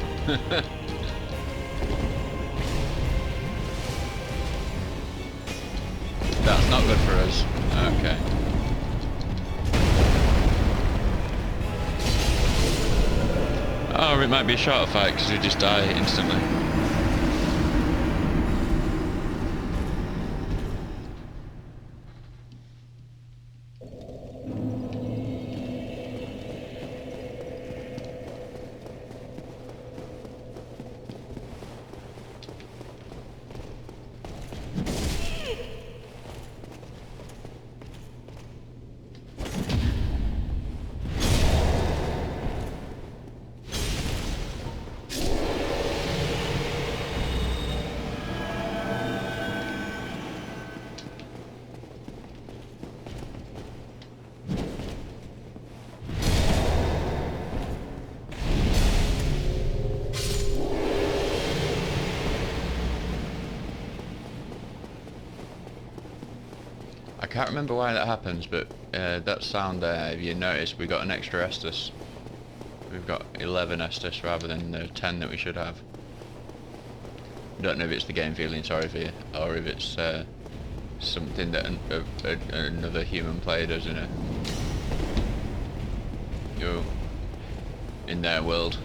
[SPEAKER 1] That's not good for us. Okay. Oh, it might be a shorter fight because we just die instantly. can't remember why that happens, but that sound there, if you notice, we got an extra Estus. We've got 11 Estus rather than the 10 that we should have. Don't know if it's the game feeling sorry for you, or if it's something that another human player does in their world.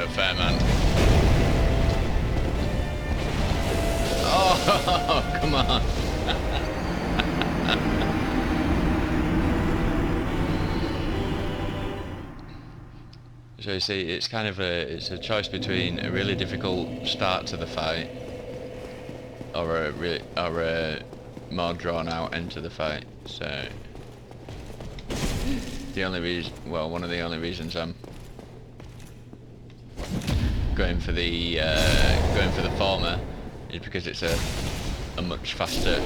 [SPEAKER 1] Fair man. Oh, come on. So you see, it's kind of it's a choice between a really difficult start to the fight or a more drawn out end to the fight. So the only reason, well, one of the only reasons I'm going for the former is because it's a much faster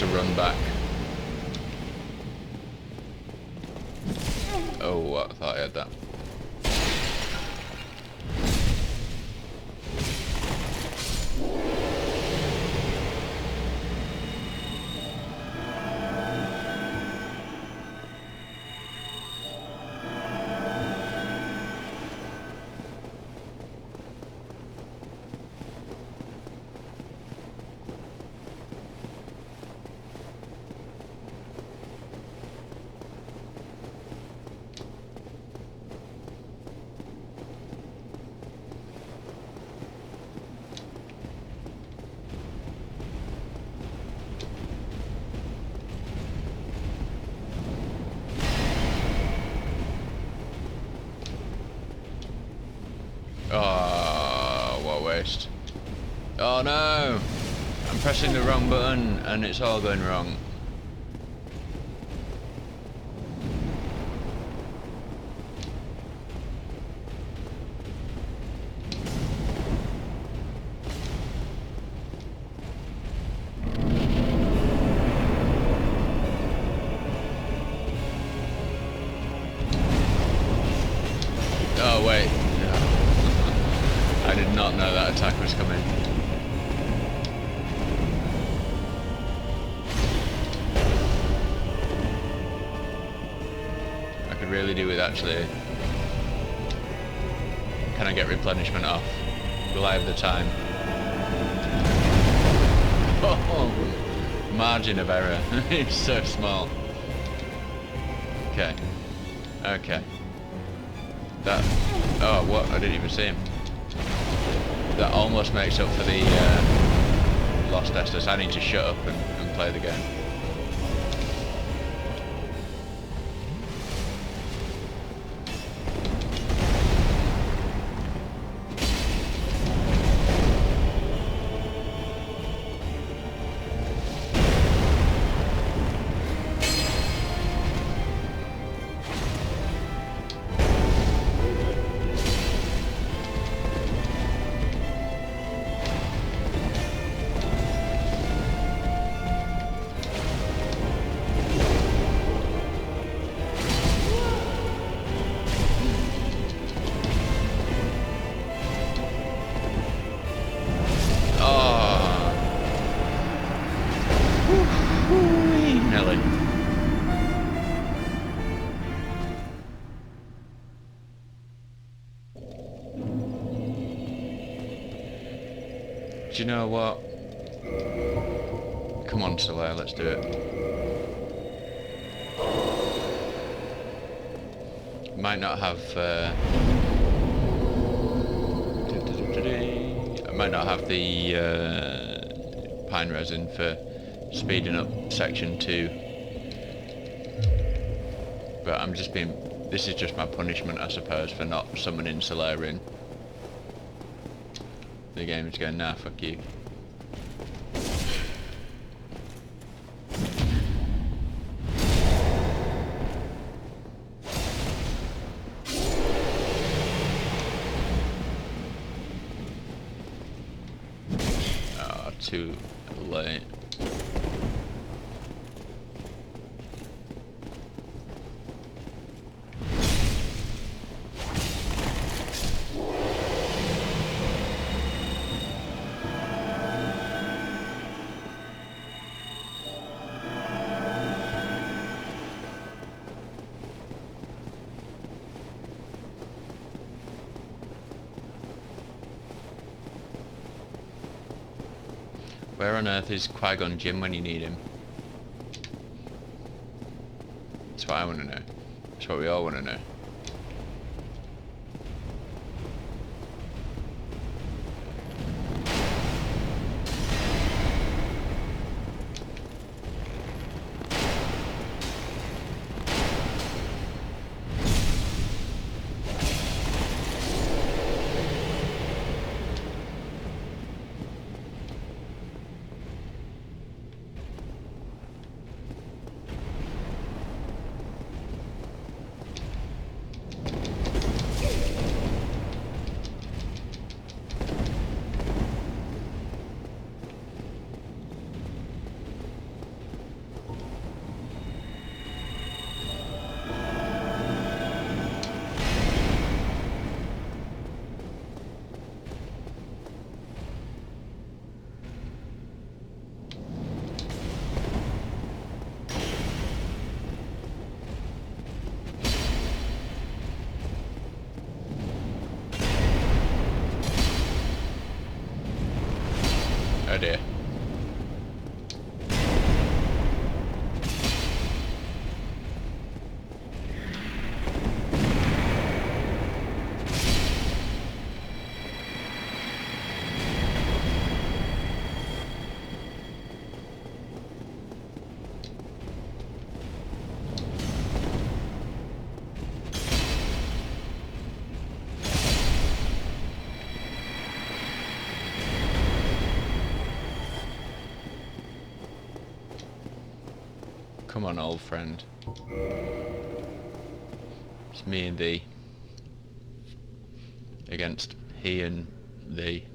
[SPEAKER 1] run back. Oh, I thought I had that. Oh, what a waste. Oh no! I'm pressing the wrong button and it's all going wrong. Oh wait. I did not know that attack was coming. I could really do with actually... Can I get replenishment off? Will I have the time? Oh, margin of error. It's so small. Okay. Okay. That... Oh, what? I didn't even see him. That almost makes up for the lost Estus. I need to shut up and play the game. Do you know what? Come on, Soleil, let's do it. Might not have. I might not have the pine resin for speeding up section 2, but I'm just being. This is just my punishment, I suppose, for not summoning Soleil in. The game is going, nah, fuck you. Too late. Where on earth is Qui-Gon Jinn when you need him? That's what I want to know. That's what we all want to know. Oh dear. Come on, old friend. It's me and thee. Against he and thee.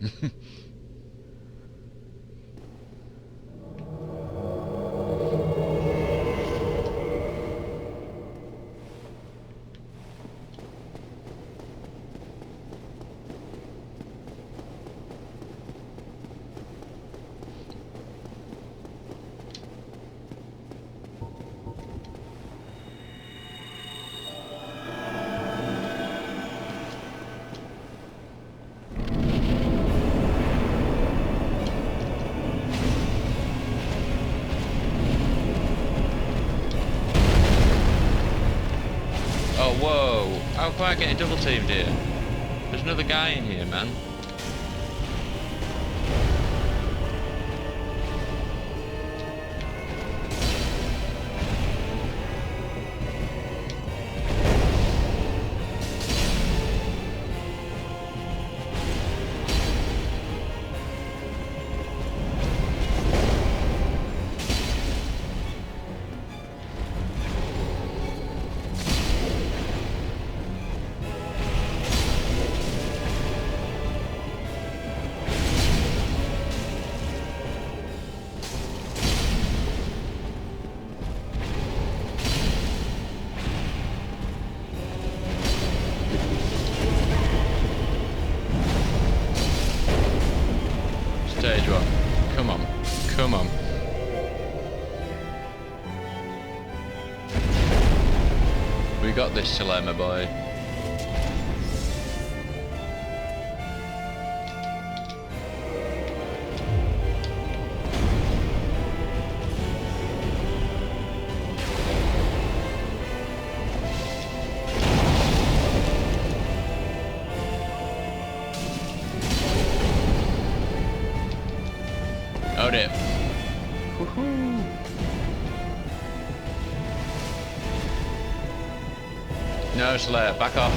[SPEAKER 1] Oh, whoa! How come I get double teamed here? There's another guy in here, man. Stage one. Come on. Come on. We got this, Soleil, my boy. Load it. Woohoo. No, Slayer, back off.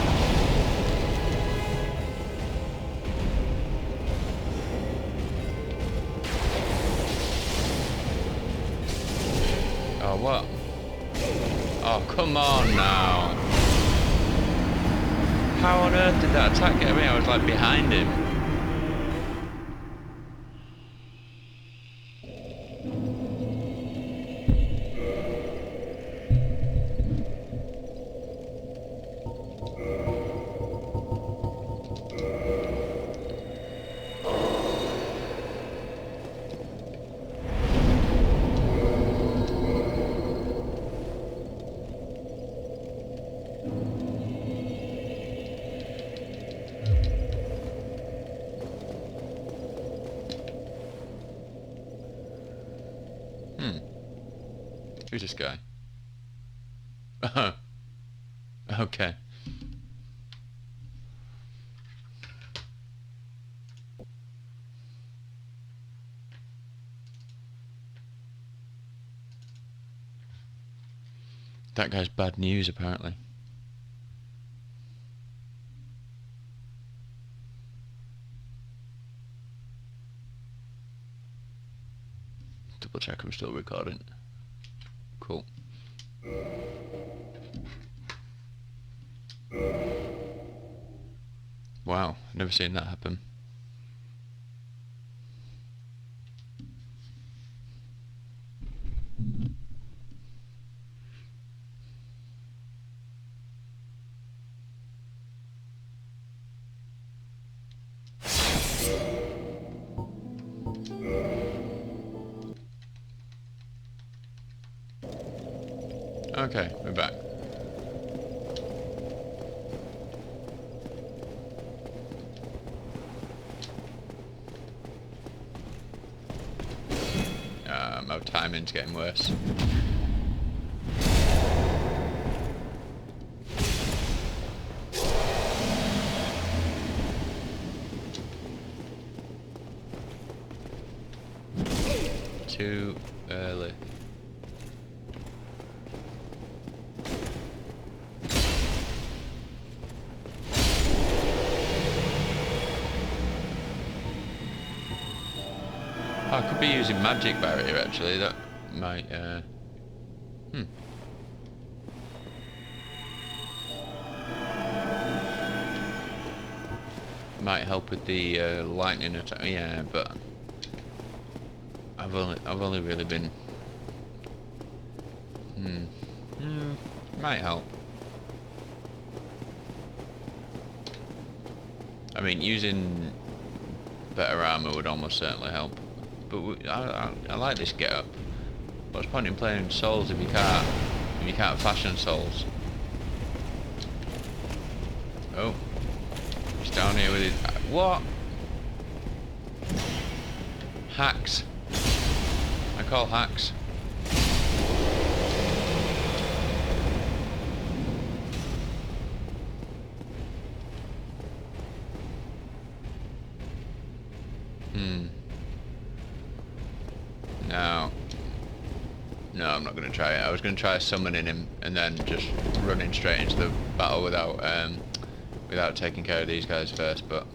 [SPEAKER 1] Oh, what? Oh, come on now. How on earth did that attack get me? I was like behind him. Who's this guy? Oh. Okay. That guy's bad news, apparently. Double check I'm still recording. Cool. Wow, never seen that happen. Okay, we're back. My timing's getting worse. Too early. Oh, I could be using magic barrier actually, that might might help with the lightning attack. Yeah, but I've only really been might help. I mean, using better armor would almost certainly help. But I like this get-up. What's the point in playing Souls if you can't fashion Souls? Oh, he's down here with his what? Hacks. I call hacks. No, I'm not going to try it. I was going to try summoning him and then just running straight into the battle without taking care of these guys first, but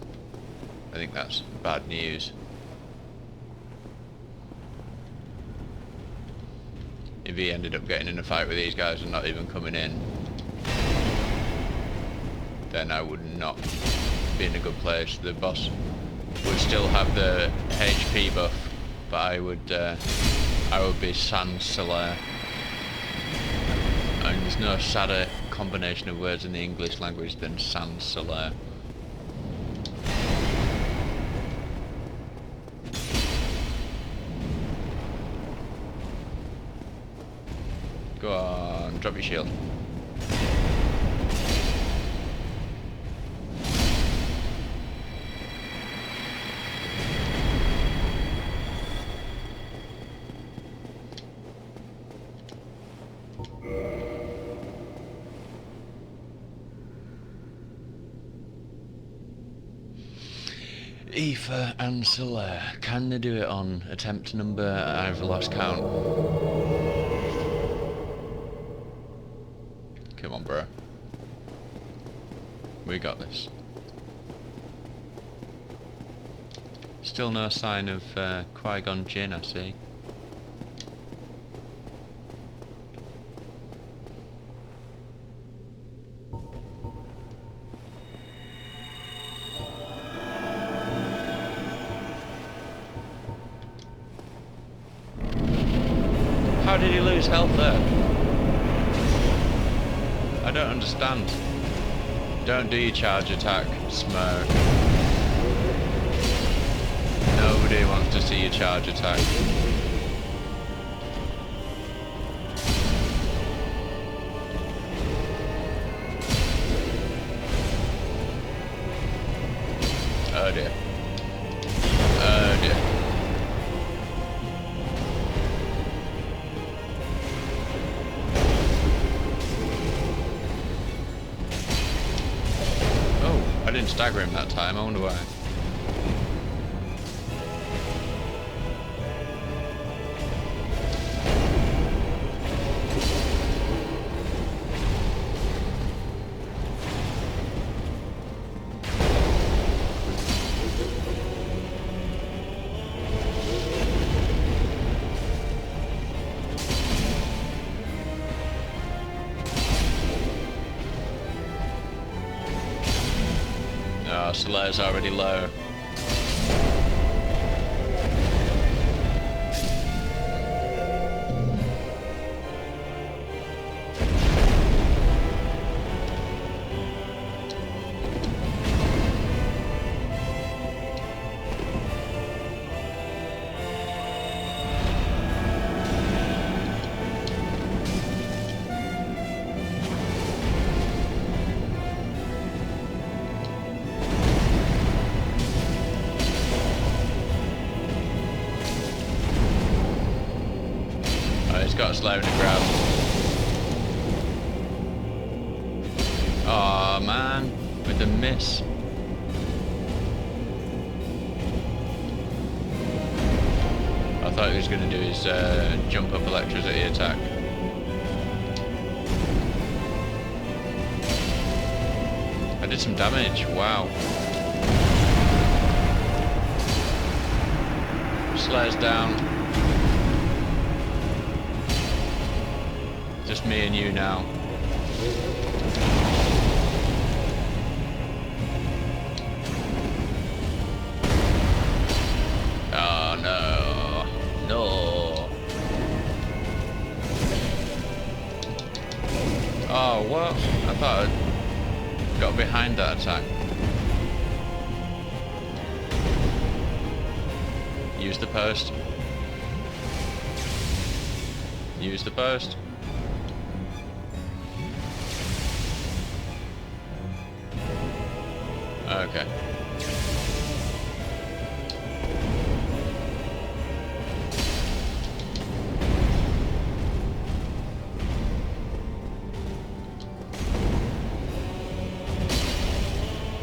[SPEAKER 1] I think that's bad news. If he ended up getting in a fight with these guys and not even coming in, then I would not be in a good place. The boss would still have the HP buff, but I would be Sans Solaire. And there's no sadder combination of words in the English language than Sans Solaire. Go on, drop your shield. Aoife and Soler. Can they do it on attempt number? I've lost count. Come on, bro. We got this. Still no sign of Qui-Gon Jinn, I see. How did he lose health there? I don't understand. Don't do your charge attack, Smoke. Nobody wants to see your charge attack. Oh dear. Oh dear. I didn't stagger him that time, I wonder why. Oh, Soler's already low. He's got a slow to grab. Oh man, with the miss. I thought he was going to do his jump up electricity attack. I did some damage, wow. Slayer's down. Just me and you now. Oh no. No. Oh, what? I thought I got behind that attack. Use the post. Use the post. Okay.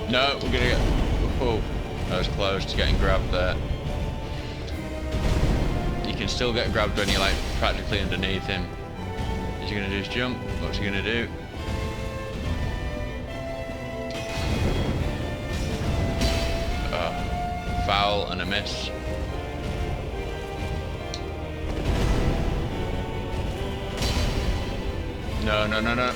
[SPEAKER 1] No, we're gonna get... Oh, that was close to getting grabbed there. You can still get grabbed when you're like practically underneath him. Is he gonna do his jump? What's he gonna do? Foul and a miss. No, no, no, no.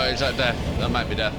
[SPEAKER 1] Is that death? That might be death.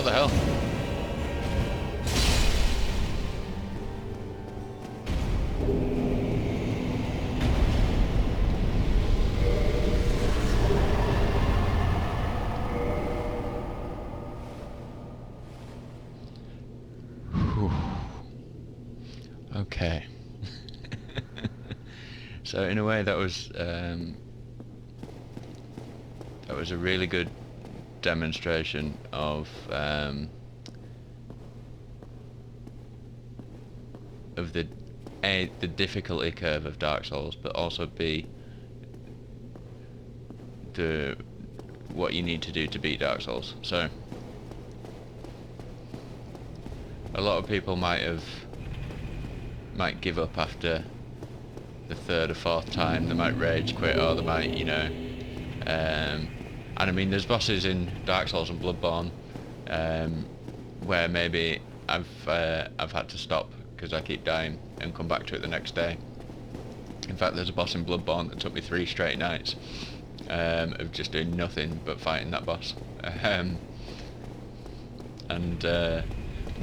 [SPEAKER 1] What the hell? Okay. So in a way that was a really good demonstration of the the difficulty curve of Dark Souls, but also B, the what you need to do to beat Dark Souls. So a lot of people might give up after the third or fourth time. They might rage quit, or they might, you know, and I mean there's bosses in Dark Souls and Bloodborne where maybe I've had to stop because I keep dying and come back to it the next day. In fact, there's a boss in Bloodborne that took me 3 straight nights of just doing nothing but fighting that boss.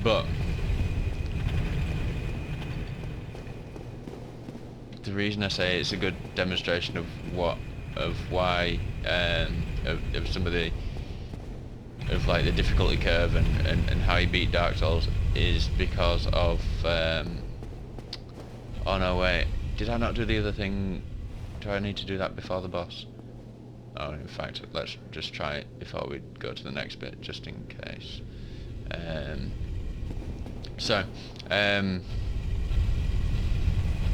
[SPEAKER 1] But the reason I say it's a good demonstration of why of some of the like the difficulty curve and how you beat Dark Souls is because of oh no, wait, did I not do the other thing? Do I need to do that before the boss? Oh, in fact, let's just try it before we go to the next bit, just in case.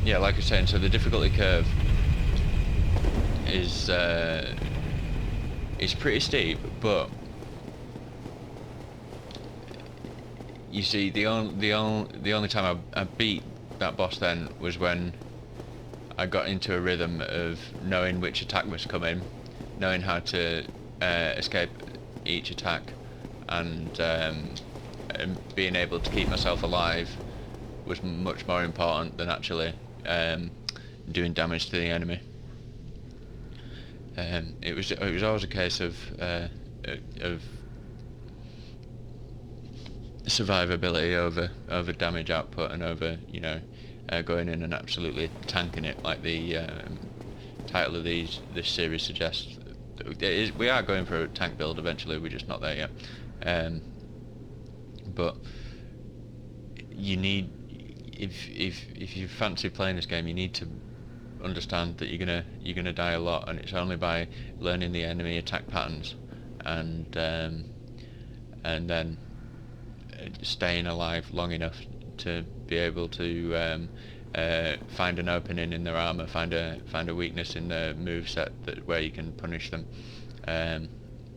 [SPEAKER 1] Yeah, like I was saying, so the difficulty curve is pretty steep, but you see, the only time I beat that boss then was when I got into a rhythm of knowing which attack was coming, knowing how to escape each attack, and being able to keep myself alive was much more important than actually doing damage to the enemy. It was always a case of survivability over damage output, and over, you know, going in and absolutely tanking it, like the title of this series suggests. We are going for a tank build eventually, we're just not there yet. But you need, if you fancy playing this game, you need to understand that you're gonna die a lot, and it's only by learning the enemy attack patterns and then staying alive long enough to be able to find an opening in their armor, find a weakness in their moveset where you can punish them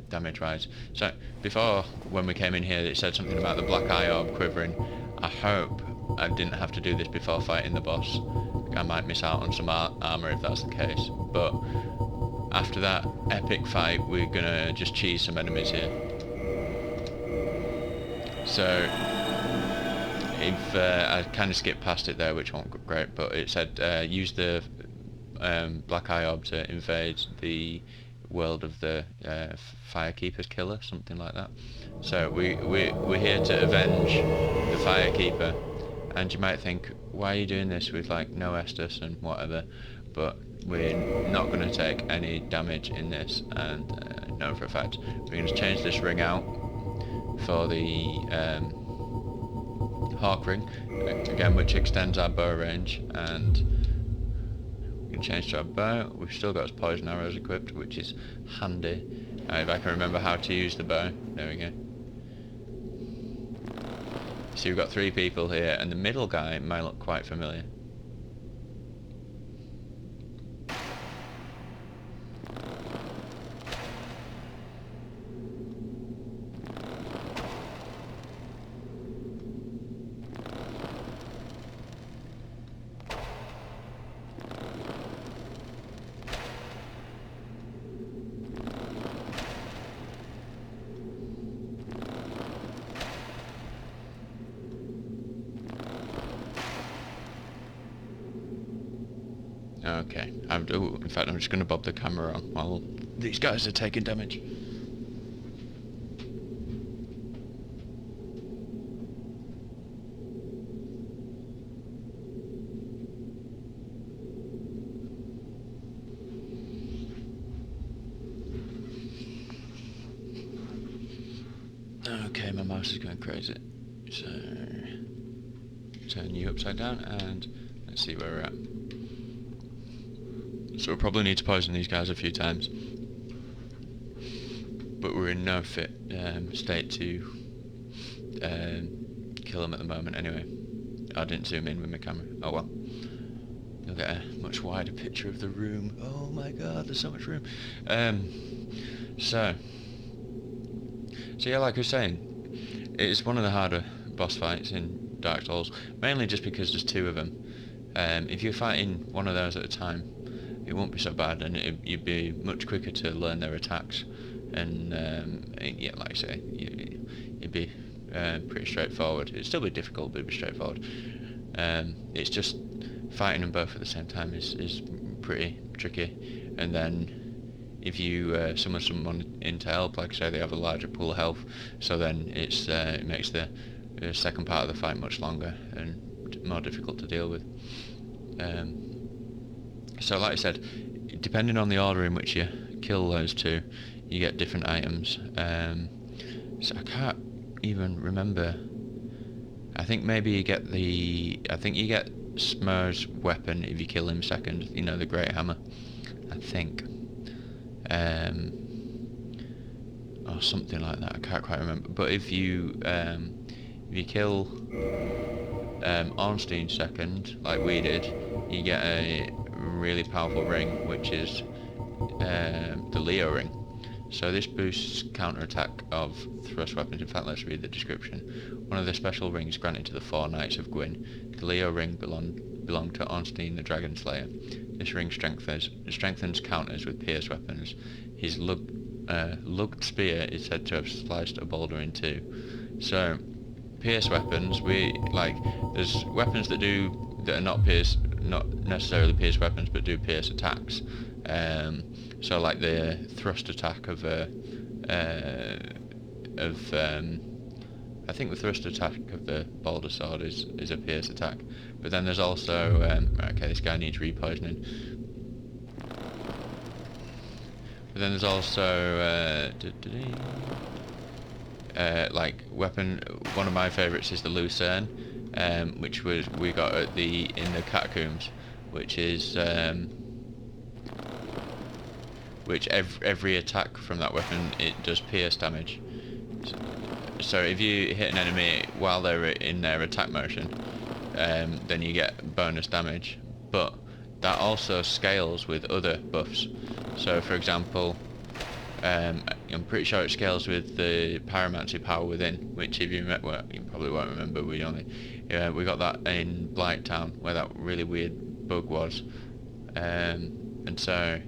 [SPEAKER 1] damage wise. So before, when we came in here, it said something about the black eye orb quivering. I hope I didn't have to do this before fighting the boss. I might miss out on some armor if that's the case, but after that epic fight we're gonna just cheese some enemies here. So if I kind of skipped past it there, which wasn't great, but it said use the black eye orb to invade the world of the Firekeeper's killer, something like that. So we're here to avenge the Firekeeper, and you might think, why are you doing this with like no Estus and whatever? But we're not going to take any damage in this, and know for a fact we're going to change this ring out for the Hawk ring again, which extends our bow range, and we can change to our bow. We've still got poison arrows equipped, which is handy. If I can remember how to use the bow, there we go. So we've got 3 people here, and the middle guy might look quite familiar. Okay, in fact I'm just going to bob the camera on while these guys are taking damage. Okay, my mouse is going crazy. So, turn you upside down and let's see where we're at. So we'll probably need to poison these guys a few times. But we're in no fit state to kill them at the moment anyway. I didn't zoom in with my camera. Oh well. You'll get a much wider picture of the room. Oh my god, there's so much room. So yeah, like I was saying, it's one of the harder boss fights in Dark Souls, mainly just because there's 2 of them. If you're fighting one of those at a time, it won't be so bad, and you'd be much quicker to learn their attacks. And yeah, like I say, it'd be pretty straightforward. It'd still be difficult, but it'd be straightforward. It's just fighting them both at the same time is pretty tricky. And then if you summon someone in to help, like I say, they have a larger pool of health, so then it makes the second part of the fight much longer and more difficult to deal with. So like I said, depending on the order in which you kill those 2, you get different items. So I can't even remember. I think maybe you get Smur's weapon if you kill him second, you know, the Great Hammer, I think. Or something like that, I can't quite remember. But if you kill Ornstein second, like we did, you get a really powerful ring, which is the Leo ring. So this boosts counter-attack of thrust weapons. In fact, let's read the description. One of the special rings granted to the 4 Knights of Gwyn. The Leo ring belonged to Ornstein the Dragon Slayer. This ring strengthens counters with pierce weapons. His lugged spear is said to have sliced a boulder in 2. So, pierce weapons, there's weapons that are not necessarily pierce weapons, but do pierce attacks. So like the thrust attack of I think the thrust attack of the boulder sword is a pierce attack. But then there's also okay, this guy needs repoisoning. But then there's also like weapon. One of my favourites is the Lucerne, which we got in the catacombs, which is which every attack from that weapon, it does pierce damage. So if you hit an enemy while they're in their attack motion, then you get bonus damage. But that also scales with other buffs. So for example, I'm pretty sure it scales with the pyromancy power within, which if you you probably won't remember. We got that in Blighttown, where that really weird bug was, and so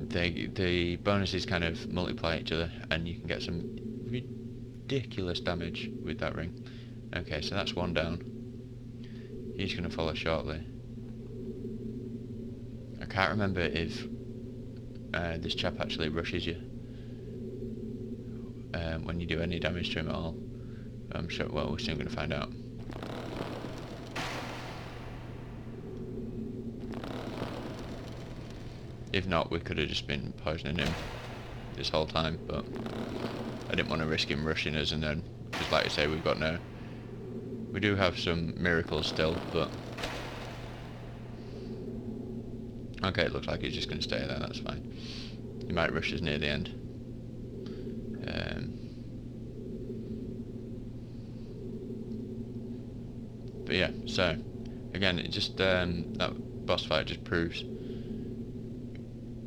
[SPEAKER 1] the bonuses kind of multiply each other, and you can get some ridiculous damage with that ring. Okay, so that's one down. He's going to follow shortly. I can't remember if this chap actually rushes you when you do any damage to him at all. I'm sure, well, we're soon going to find out. If not, we could have just been poisoning him this whole time, but I didn't want to risk him rushing us, and then, just like I say, we do have some miracles still, but okay, it looks like he's just going to stay there, that's fine. He might rush us near the end. But yeah, so again, it just that boss fight just proves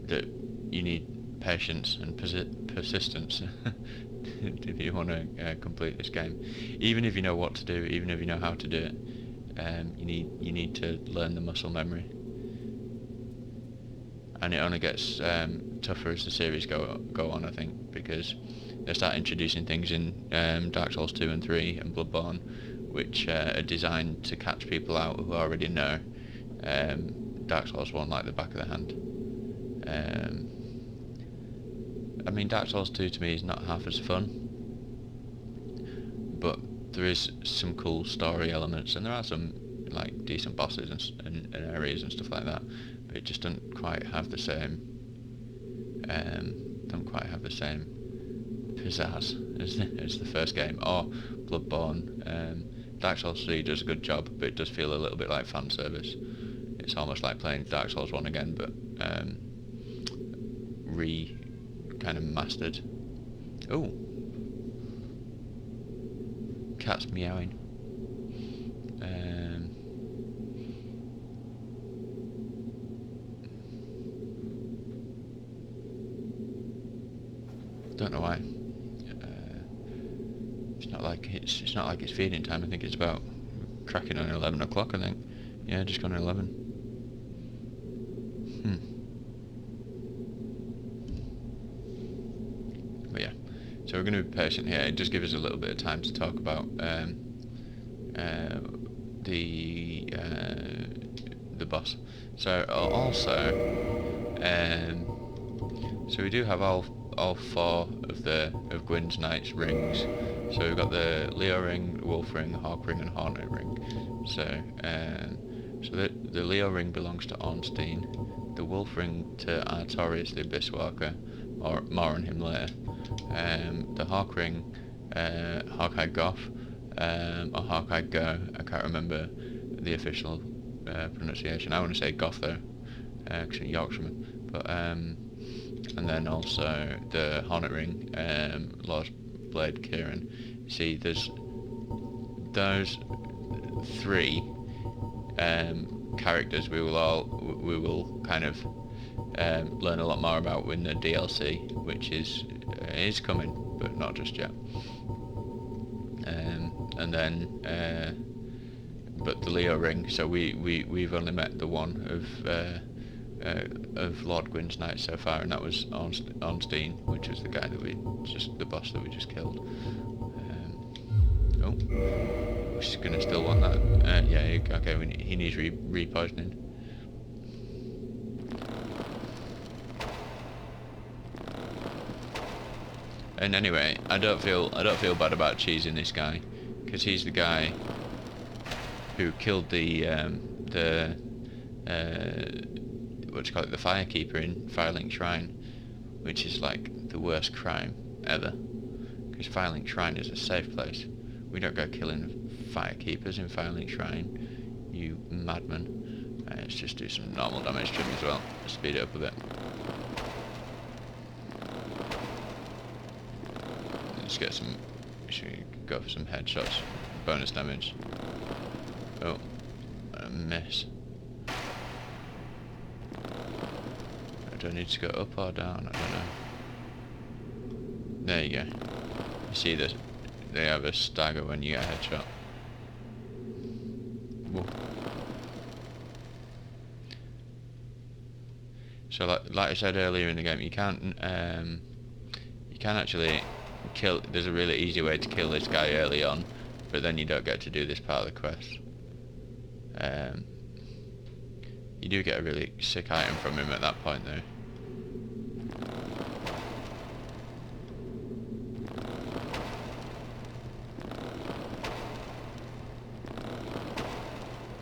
[SPEAKER 1] that you need patience and persistence if you want to complete this game. Even if you know what to do, even if you know how to do it, you need to learn the muscle memory. And it only gets tougher as the series go on, I think, because they start introducing things in Dark Souls 2 and 3 and Bloodborne, which are designed to catch people out who already know Dark Souls 1 like the back of the hand. I mean, Dark Souls 2 to me is not half as fun, but there is some cool story elements, and there are some like decent bosses and areas and stuff like that, but it just doesn't quite have the same pizzazz as the first game, or Bloodborne. Dark Souls 3 does a good job, but it does feel a little bit like fan service. It's almost like playing Dark Souls 1 again, but kind of mastered. Oh, cat's meowing. Don't know why. It's not like it's feeding time. I think it's about cracking on 11 o'clock. I think. Yeah, just gone 11. But yeah, so we're going to be patient here. It does give us a little bit of time to talk about the boss. So also, so we do have all four of Gwyn's Knight's rings. So we've got the Leo ring, the Wolf ring, Hawk ring, and Hornet ring. So the Leo ring belongs to Ornstein, the Wolf ring to Artorias the Abyss Walker, or more on him later. The Hawk ring, Hawkeye Goff, or Hawkeye Go. I can't remember the official pronunciation. I want to say Goff though, because he's Yorkshireman. But and then also the Hornet ring, Lord Blade Kieran. See, there's those three characters we will kind of learn a lot more about in the DLC, which is coming, but not just yet. And then but the Leo ring. So we've only met the one of Lord Gwyn's Knight so far, and that was Ornstein, which was the guy that the boss that we just killed. Oh, she's gonna still want that. Yeah, okay. He needs repoisoning. And anyway, I don't feel bad about cheesing this guy, because he's the guy who killed the what do you call it, the Firekeeper in Firelink Shrine, which is like the worst crime ever, because Firelink Shrine is a safe place. We don't go killing Firekeepers in Firelink Shrine, you madman. Let's just do some normal damage to him as well, speed it up a bit. Let's get some, should go for some headshots, bonus damage. Oh, a miss. Do I need to go up or down? I don't know. There you go. You see this? They have a stagger when you get a headshot. Whoa. So like I said earlier in the game, you can actually kill. There's a really easy way to kill this guy early on, but then you don't get to do this part of the quest. You do get a really sick item from him at that point though.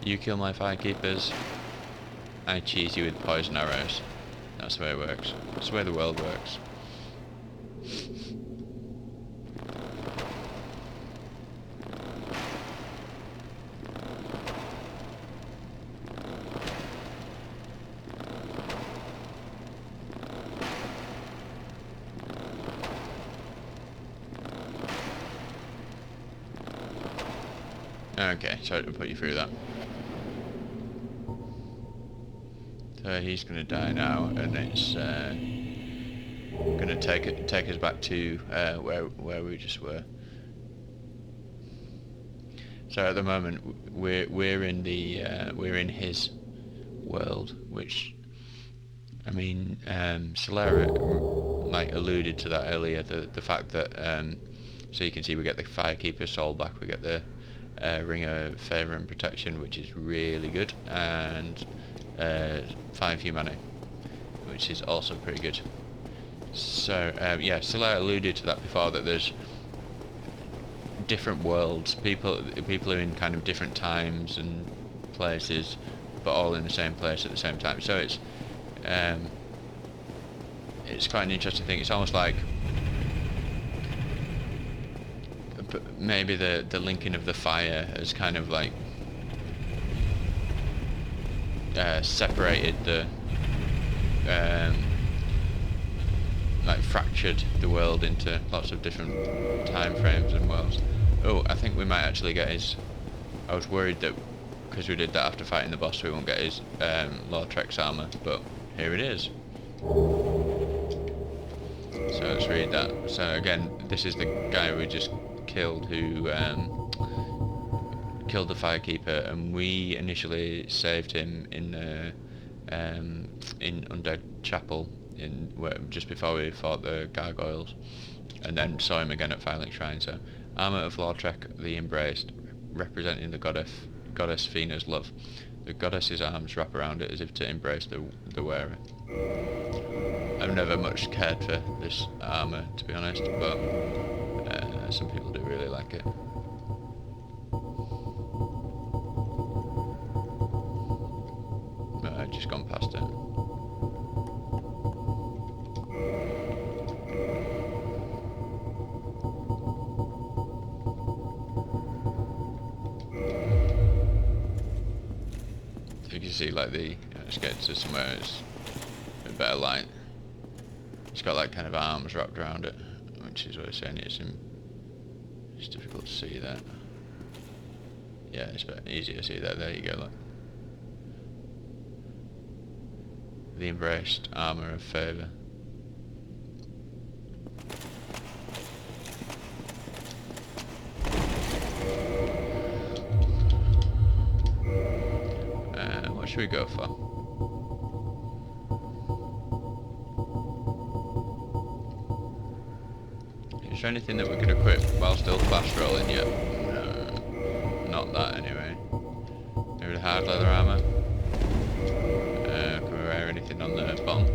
[SPEAKER 1] You kill my Firekeepers, I cheese you with poison arrows. That's the way it works. That's the way the world works. Okay, sorry to put you through that. So he's going to die now, and it's going to take us back to where we just were. So at the moment we're in his world, which, I mean, Solera like alluded to that earlier. The fact that so you can see we get the Firekeeper soul back, we get the Ring of Favour and Protection, which is really good, and 5 humanity, which is also pretty good. So yeah, Solera alluded to that before, that there's different worlds, people are in kind of different times and places, but all in the same place at the same time. So it's quite an interesting thing. It's almost like maybe the linking of the fire has kind of like separated the like fractured the world into lots of different time frames and worlds. Oh, I think we might actually get his... I was worried that because we did that after fighting the boss we won't get his Lautrec armor, but here it is. So let's read that. So again, this is the guy we just killed who killed the Firekeeper, and we initially saved him in Undead Chapel just before we fought the gargoyles, and then saw him again at Firelink Shrine. So, armor of Lautrec the Embraced, representing the goddess Fina's love. The goddess's arms wrap around it as if to embrace the wearer. I've never much cared for this armor, to be honest, but some people do really like it. I've just gone past it. You can see like let's get to somewhere it's a better light. It's got like kind of arms wrapped around it, which is what I'm saying. It's difficult to see that. Yeah, it's easier to see that. There you go. Look. The embraced armor of favour. What should we go for? Is there anything that we could equip while still fast rolling yet? No, not that anyway. Maybe the hard leather armor. Can we wear anything on the bomb?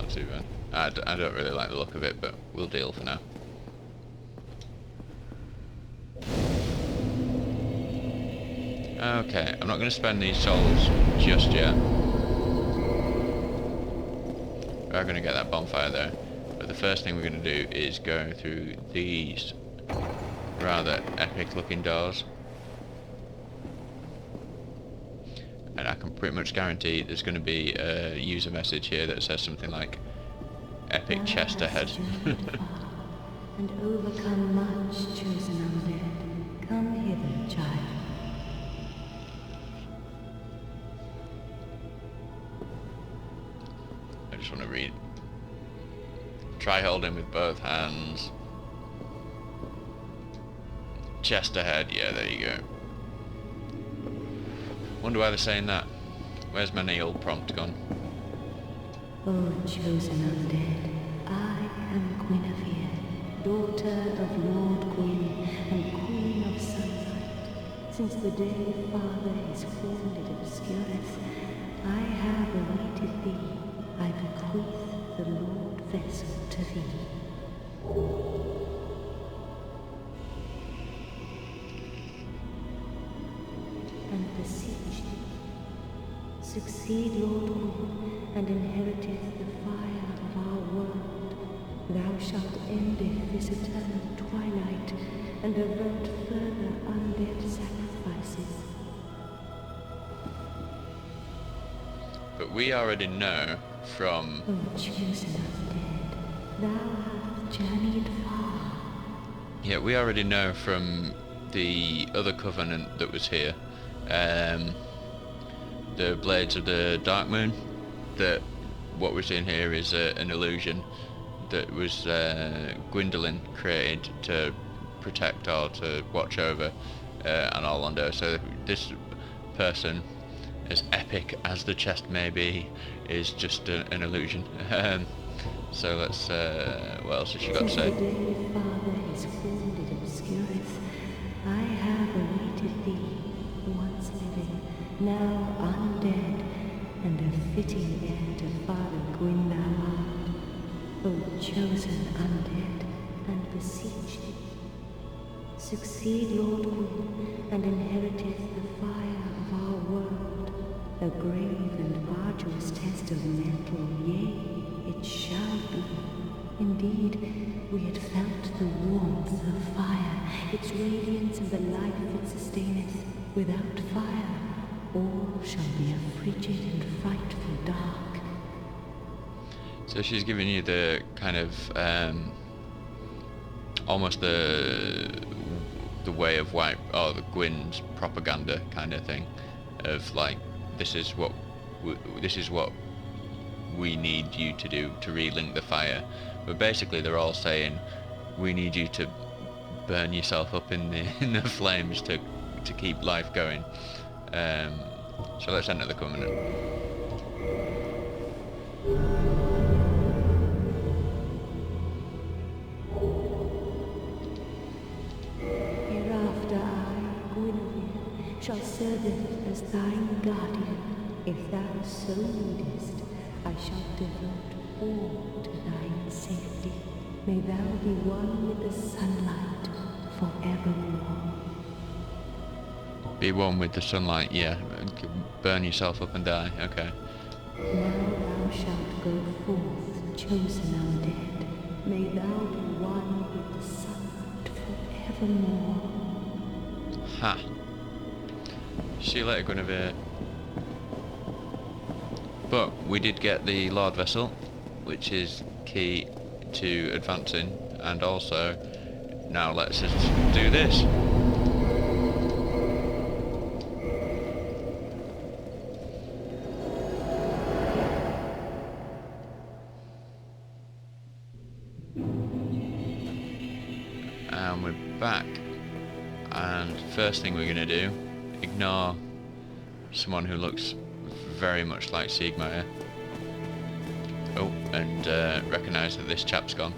[SPEAKER 1] Too bad. I don't really like the look of it, but we'll deal for now. Okay, I'm not going to spend these souls just yet. We are going to get that bonfire there, but the first thing we're going to do is go through these rather epic looking doors. And I can pretty much guarantee there's going to be a user message here that says something like epic chest ahead.
[SPEAKER 4] And overcome much, chosen undead. Come hither, child.
[SPEAKER 1] I just want to read. Try holding with both hands. Chest ahead, yeah, there you go. Wonder why they're saying that. Where's my Neil prompt gone?
[SPEAKER 4] O chosen undead, I am Guinevere, daughter of Lord Gwyn and Queen of Sunlight. Since the day Father is formed in obscureth, I have awaited thee. I bequeath the Lord vessel to thee. And beseech thee, succeed Lord Gwyn, and inheriteth the fire of our world. Thou shalt endeth this eternal twilight, and avert further undead sacrifices.
[SPEAKER 1] But we already know from...
[SPEAKER 4] O chosen undead, thou hast journeyed far.
[SPEAKER 1] Yeah, we already know from the other covenant that was here, the Blades of the Dark Moon, that what we're seeing here is an illusion that was Gwendolyn created to protect or to watch over Anor Londo. So this person, as epic as the chest may be, is just an illusion. So let's, what else has she got to say?
[SPEAKER 4] Since the day Father is formed in obscureth, I have awaited thee, once living, now undead, and a fitting heir to Father Gwyn thou art. O chosen undead, and beseech thee. Succeed, Lord Queen, and inheriteth the fire of our world, a grave and arduous test of mental, yea, it shall be. Indeed, we had felt the warmth of fire, its radiance and the life it sustaineth. Without fire, all shall be a frigid and frightful dark.
[SPEAKER 1] So she's giving you the kind of almost the way of white, or the Gwyn's propaganda kind of thing, of like, this is what we need you to do to relink the fire. But basically they're all saying, we need you to burn yourself up in the flames to keep life going. So let's enter the Covenant.
[SPEAKER 4] Hereafter I, Guinevere, shall serve as thine guardian. If thou so needest, I shall devote all to thine safety. May thou be one with the sunlight forevermore.
[SPEAKER 1] Be one with the sunlight, yeah. Burn yourself up and die, okay.
[SPEAKER 4] Now thou shalt go forth, chosen undead. May thou be one with the sunlight forevermore.
[SPEAKER 1] Ha! See you later, Guinevere. But we did get the Lord Vessel, which is key to advancing, and also now let's just do this. And we're back, and first thing we're going to do, ignore someone who looks very much like Siegmeyer. Oh, and recognise that this chap's gone.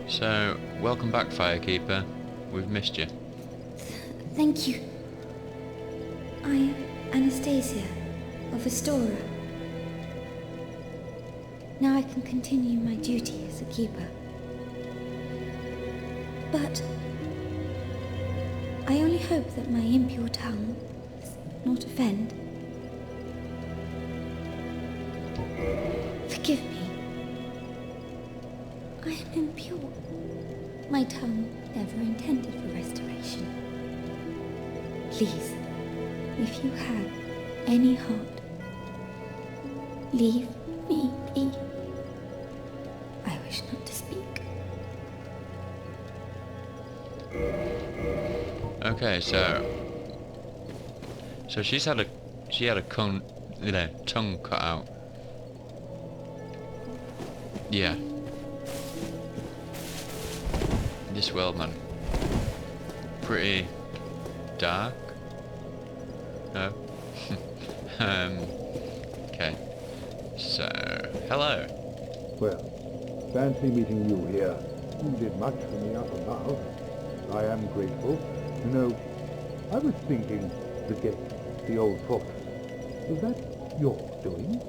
[SPEAKER 1] So, welcome back, Firekeeper. We've missed you.
[SPEAKER 5] Thank you. I am Anastasia of Astora. Now I can continue my duty as a keeper. But I only hope that my impure tongue does not offend. Forgive me. I am impure. My tongue never intended for restoration. Please, if you have any heart, leave me be. I wish not to speak.
[SPEAKER 1] Okay, so she had a tongue cut out. Yeah. This world, man. Pretty dark. No. Okay. So, hello.
[SPEAKER 2] Well, fancy meeting you here. You did much for me up above. I am grateful. You know, I was thinking the gate, the old fortress. Was that your doing?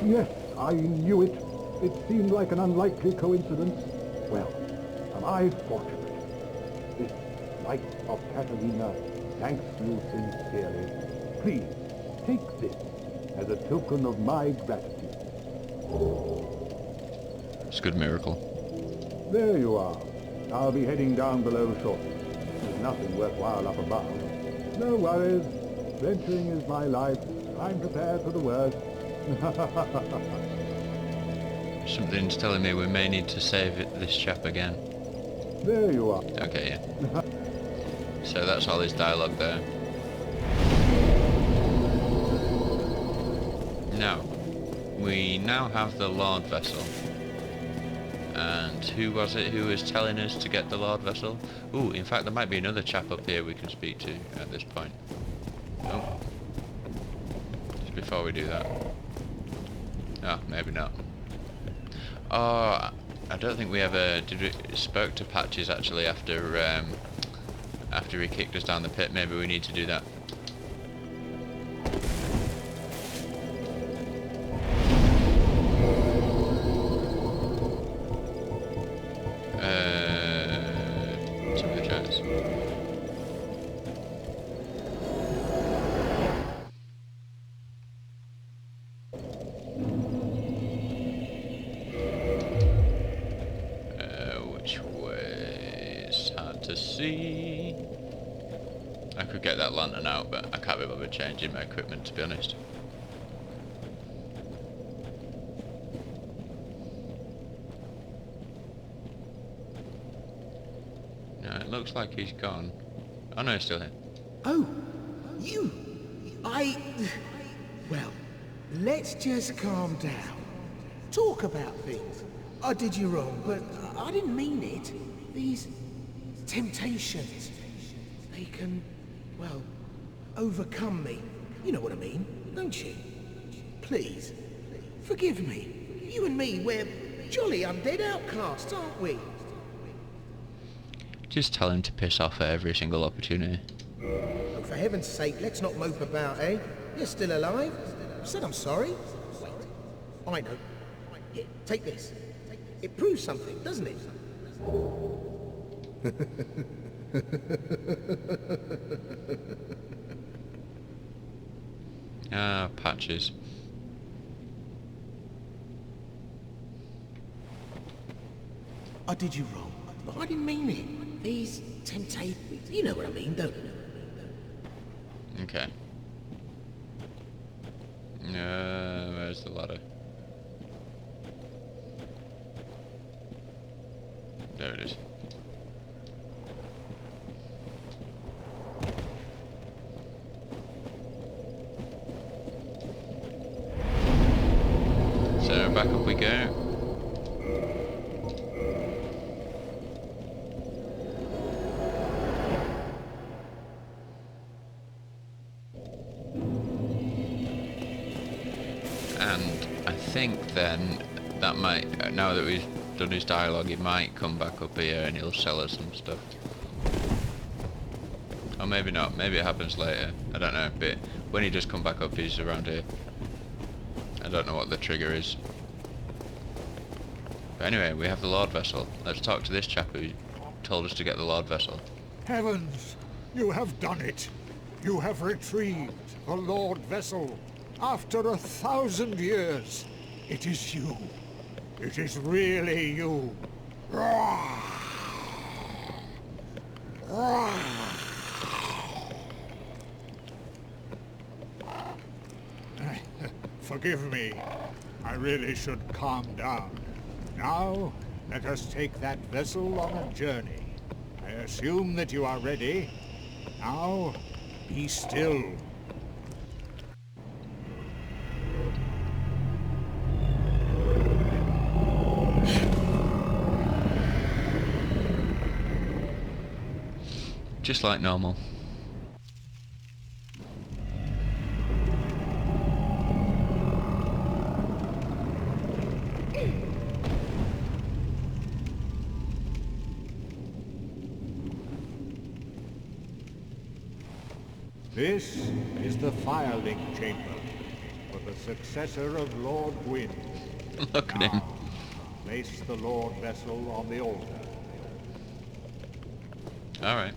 [SPEAKER 2] Yes, I knew it. It seemed like an unlikely coincidence. Well, am I fortunate? This light of Catalina thanks you sincerely. Please, take this as a token of my gratitude.
[SPEAKER 1] It's a good miracle.
[SPEAKER 2] There you are. I'll be heading down below shortly. There's nothing worthwhile up above. No worries. Venturing is my life. I'm prepared for the worst.
[SPEAKER 1] Something's telling me we may need to save this chap again.
[SPEAKER 2] There you are.
[SPEAKER 1] Okay, yeah. So that's all his dialogue there. Now, we now have the Lord Vessel. And who was it who was telling us to get the Lord Vessel? Ooh, in fact there might be another chap up here we can speak to at this point. Oh. Just before we do that. Oh, maybe not. Oh, I don't think we ever spoke to Patches actually after after he kicked us down the pit. Maybe we need to do that. Turbocharge. Which way is hard to see. I could get that lantern out, but I can't be bothered changing my equipment, to be honest. No, it looks like he's gone. Oh no, he's still here.
[SPEAKER 6] Oh, you! Well, let's just calm down. Talk about things. I did you wrong, but I didn't mean it. These temptations, they can, well, overcome me. You know what I mean, don't you? Please, forgive me. You and me, we're jolly undead outcasts, aren't we?
[SPEAKER 1] Just tell him to piss off at every single opportunity.
[SPEAKER 6] Oh, for heaven's sake, let's not mope about, eh? You're still alive. I said I'm sorry. Wait, I know. Here, take this. It proves something, doesn't it?
[SPEAKER 1] Ah, Patches.
[SPEAKER 6] I did you wrong, but I didn't mean it. These temptations, you know what I mean, don't you?
[SPEAKER 1] Okay. Where's the ladder? There it is. So back up we go. And I think then that might, now that we've done his dialogue, he might come back up here and he'll sell us some stuff. Or maybe not, maybe it happens later, I don't know, but when he does come back up he's around here. I don't know what the trigger is. But anyway, we have the Lord Vessel. Let's talk to this chap who told us to get the Lord Vessel.
[SPEAKER 3] Heavens, you have done it. You have retrieved the Lord Vessel. After 1,000 years, it is you. It is really you. Forgive me. I really should calm down. Now, let us take that vessel on a journey. I assume that you are ready. Now, be still.
[SPEAKER 1] Just like normal.
[SPEAKER 3] This is the Firelink Chamber for the successor of Lord Gwyn.
[SPEAKER 1] Look at him.
[SPEAKER 3] Now, place the Lord Vessel on the altar.
[SPEAKER 1] Alright.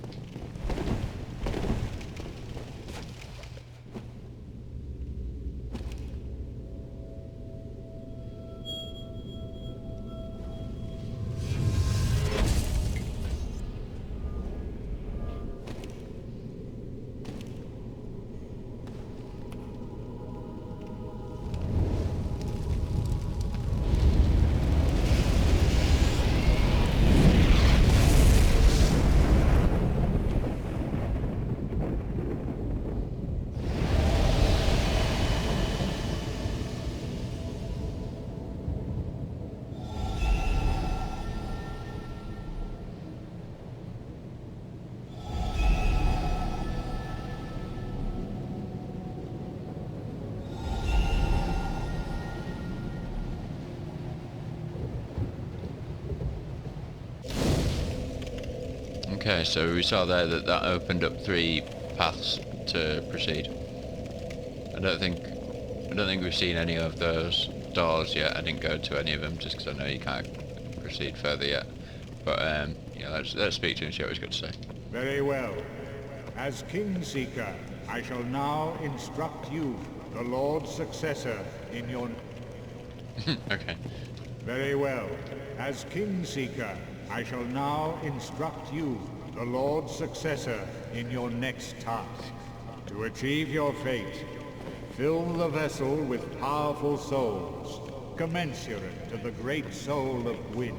[SPEAKER 1] Okay, so we saw there that that opened up 3 paths to proceed. I don't think we've seen any of those doors yet. I didn't go to any of them just because I know you can't proceed further yet. But yeah, let's speak to him and see what he's got to say.
[SPEAKER 3] Very well. As King Seeker, I shall now instruct you, the Lord's successor, in your...
[SPEAKER 1] Okay.
[SPEAKER 3] Very well. As King Seeker, I shall now instruct you, the Lord's successor, in your next task. To achieve your fate, fill the vessel with powerful souls, commensurate to the great soul of Gwyn.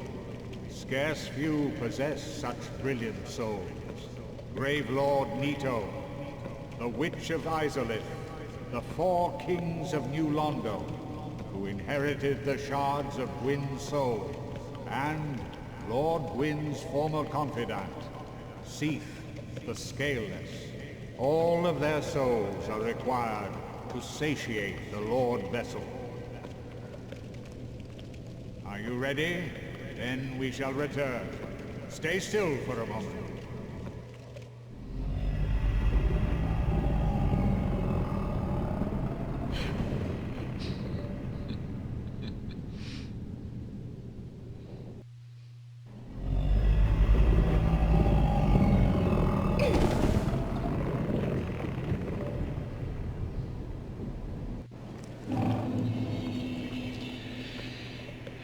[SPEAKER 3] Scarce few possess such brilliant souls. Grave Lord Nito, the Witch of Izalith, the 4 kings of New Londo, who inherited the shards of Gwyn's soul, and Lord Gwyn's former confidant, Seath, the Scaleless. All of their souls are required to satiate the Lord Vessel. Are you ready? Then we shall return. Stay still for a moment.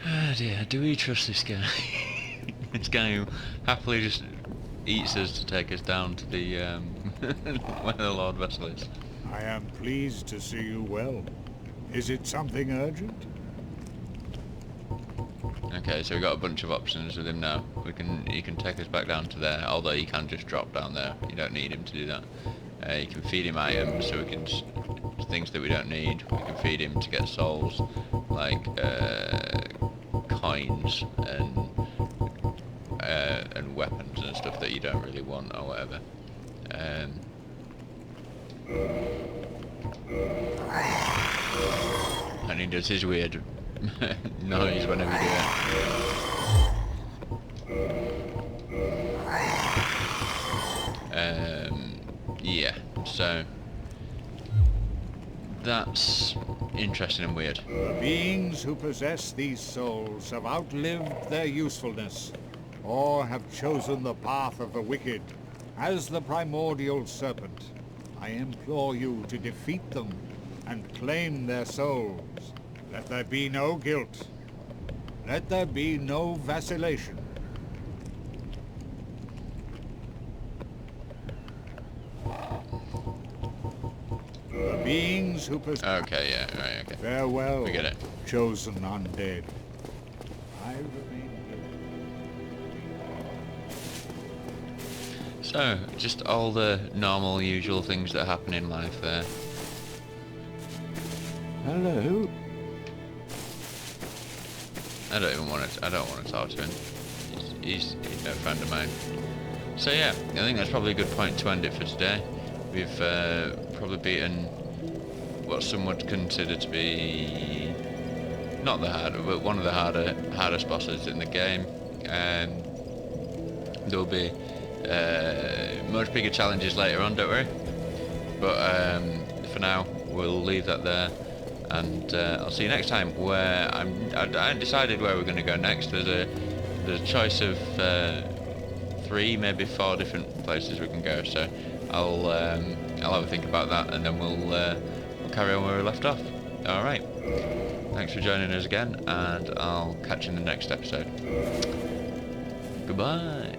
[SPEAKER 1] Oh dear, do we trust this guy? This guy who happily just eats us to take us down to the where the Lord Vessel is.
[SPEAKER 3] I am pleased to see you well. Is it something urgent?
[SPEAKER 1] Okay, so we've got a bunch of options with him now. He can take us back down to there, although he can just drop down there. You don't need him to do that. You can feed him items, so we can things that we don't need. We can feed him to get souls, like coins and weapons and stuff that you don't really want or whatever. And he does his weird noise whenever you do it. Yeah, so that's interesting and weird.
[SPEAKER 3] The beings who possess these souls have outlived their usefulness, or have chosen the path of the wicked. As the primordial serpent, I implore you to defeat them and claim their souls. Let there be no guilt. Let there be no vacillation. The beings who possess...
[SPEAKER 1] Okay, yeah, right, okay.
[SPEAKER 3] Farewell,
[SPEAKER 1] We get it.
[SPEAKER 3] chosen undead. I remain here.
[SPEAKER 1] So, just all the normal, usual things that happen in life there.
[SPEAKER 3] Hello?
[SPEAKER 1] I don't want to talk to him. He's no friend of mine. So yeah, I think that's probably a good point to end it for today. We've probably beaten what some would consider to be not the harder, but one of the hardest bosses in the game. There'll be much bigger challenges later on, don't worry. But for now, we'll leave that there. And I'll see you next time. Where I haven't decided where we're going to go next. There's a choice of 3, maybe 4 different places we can go. So I'll have a think about that, and then we'll carry on where we left off. All right. Thanks for joining us again, and I'll catch you in the next episode. Goodbye.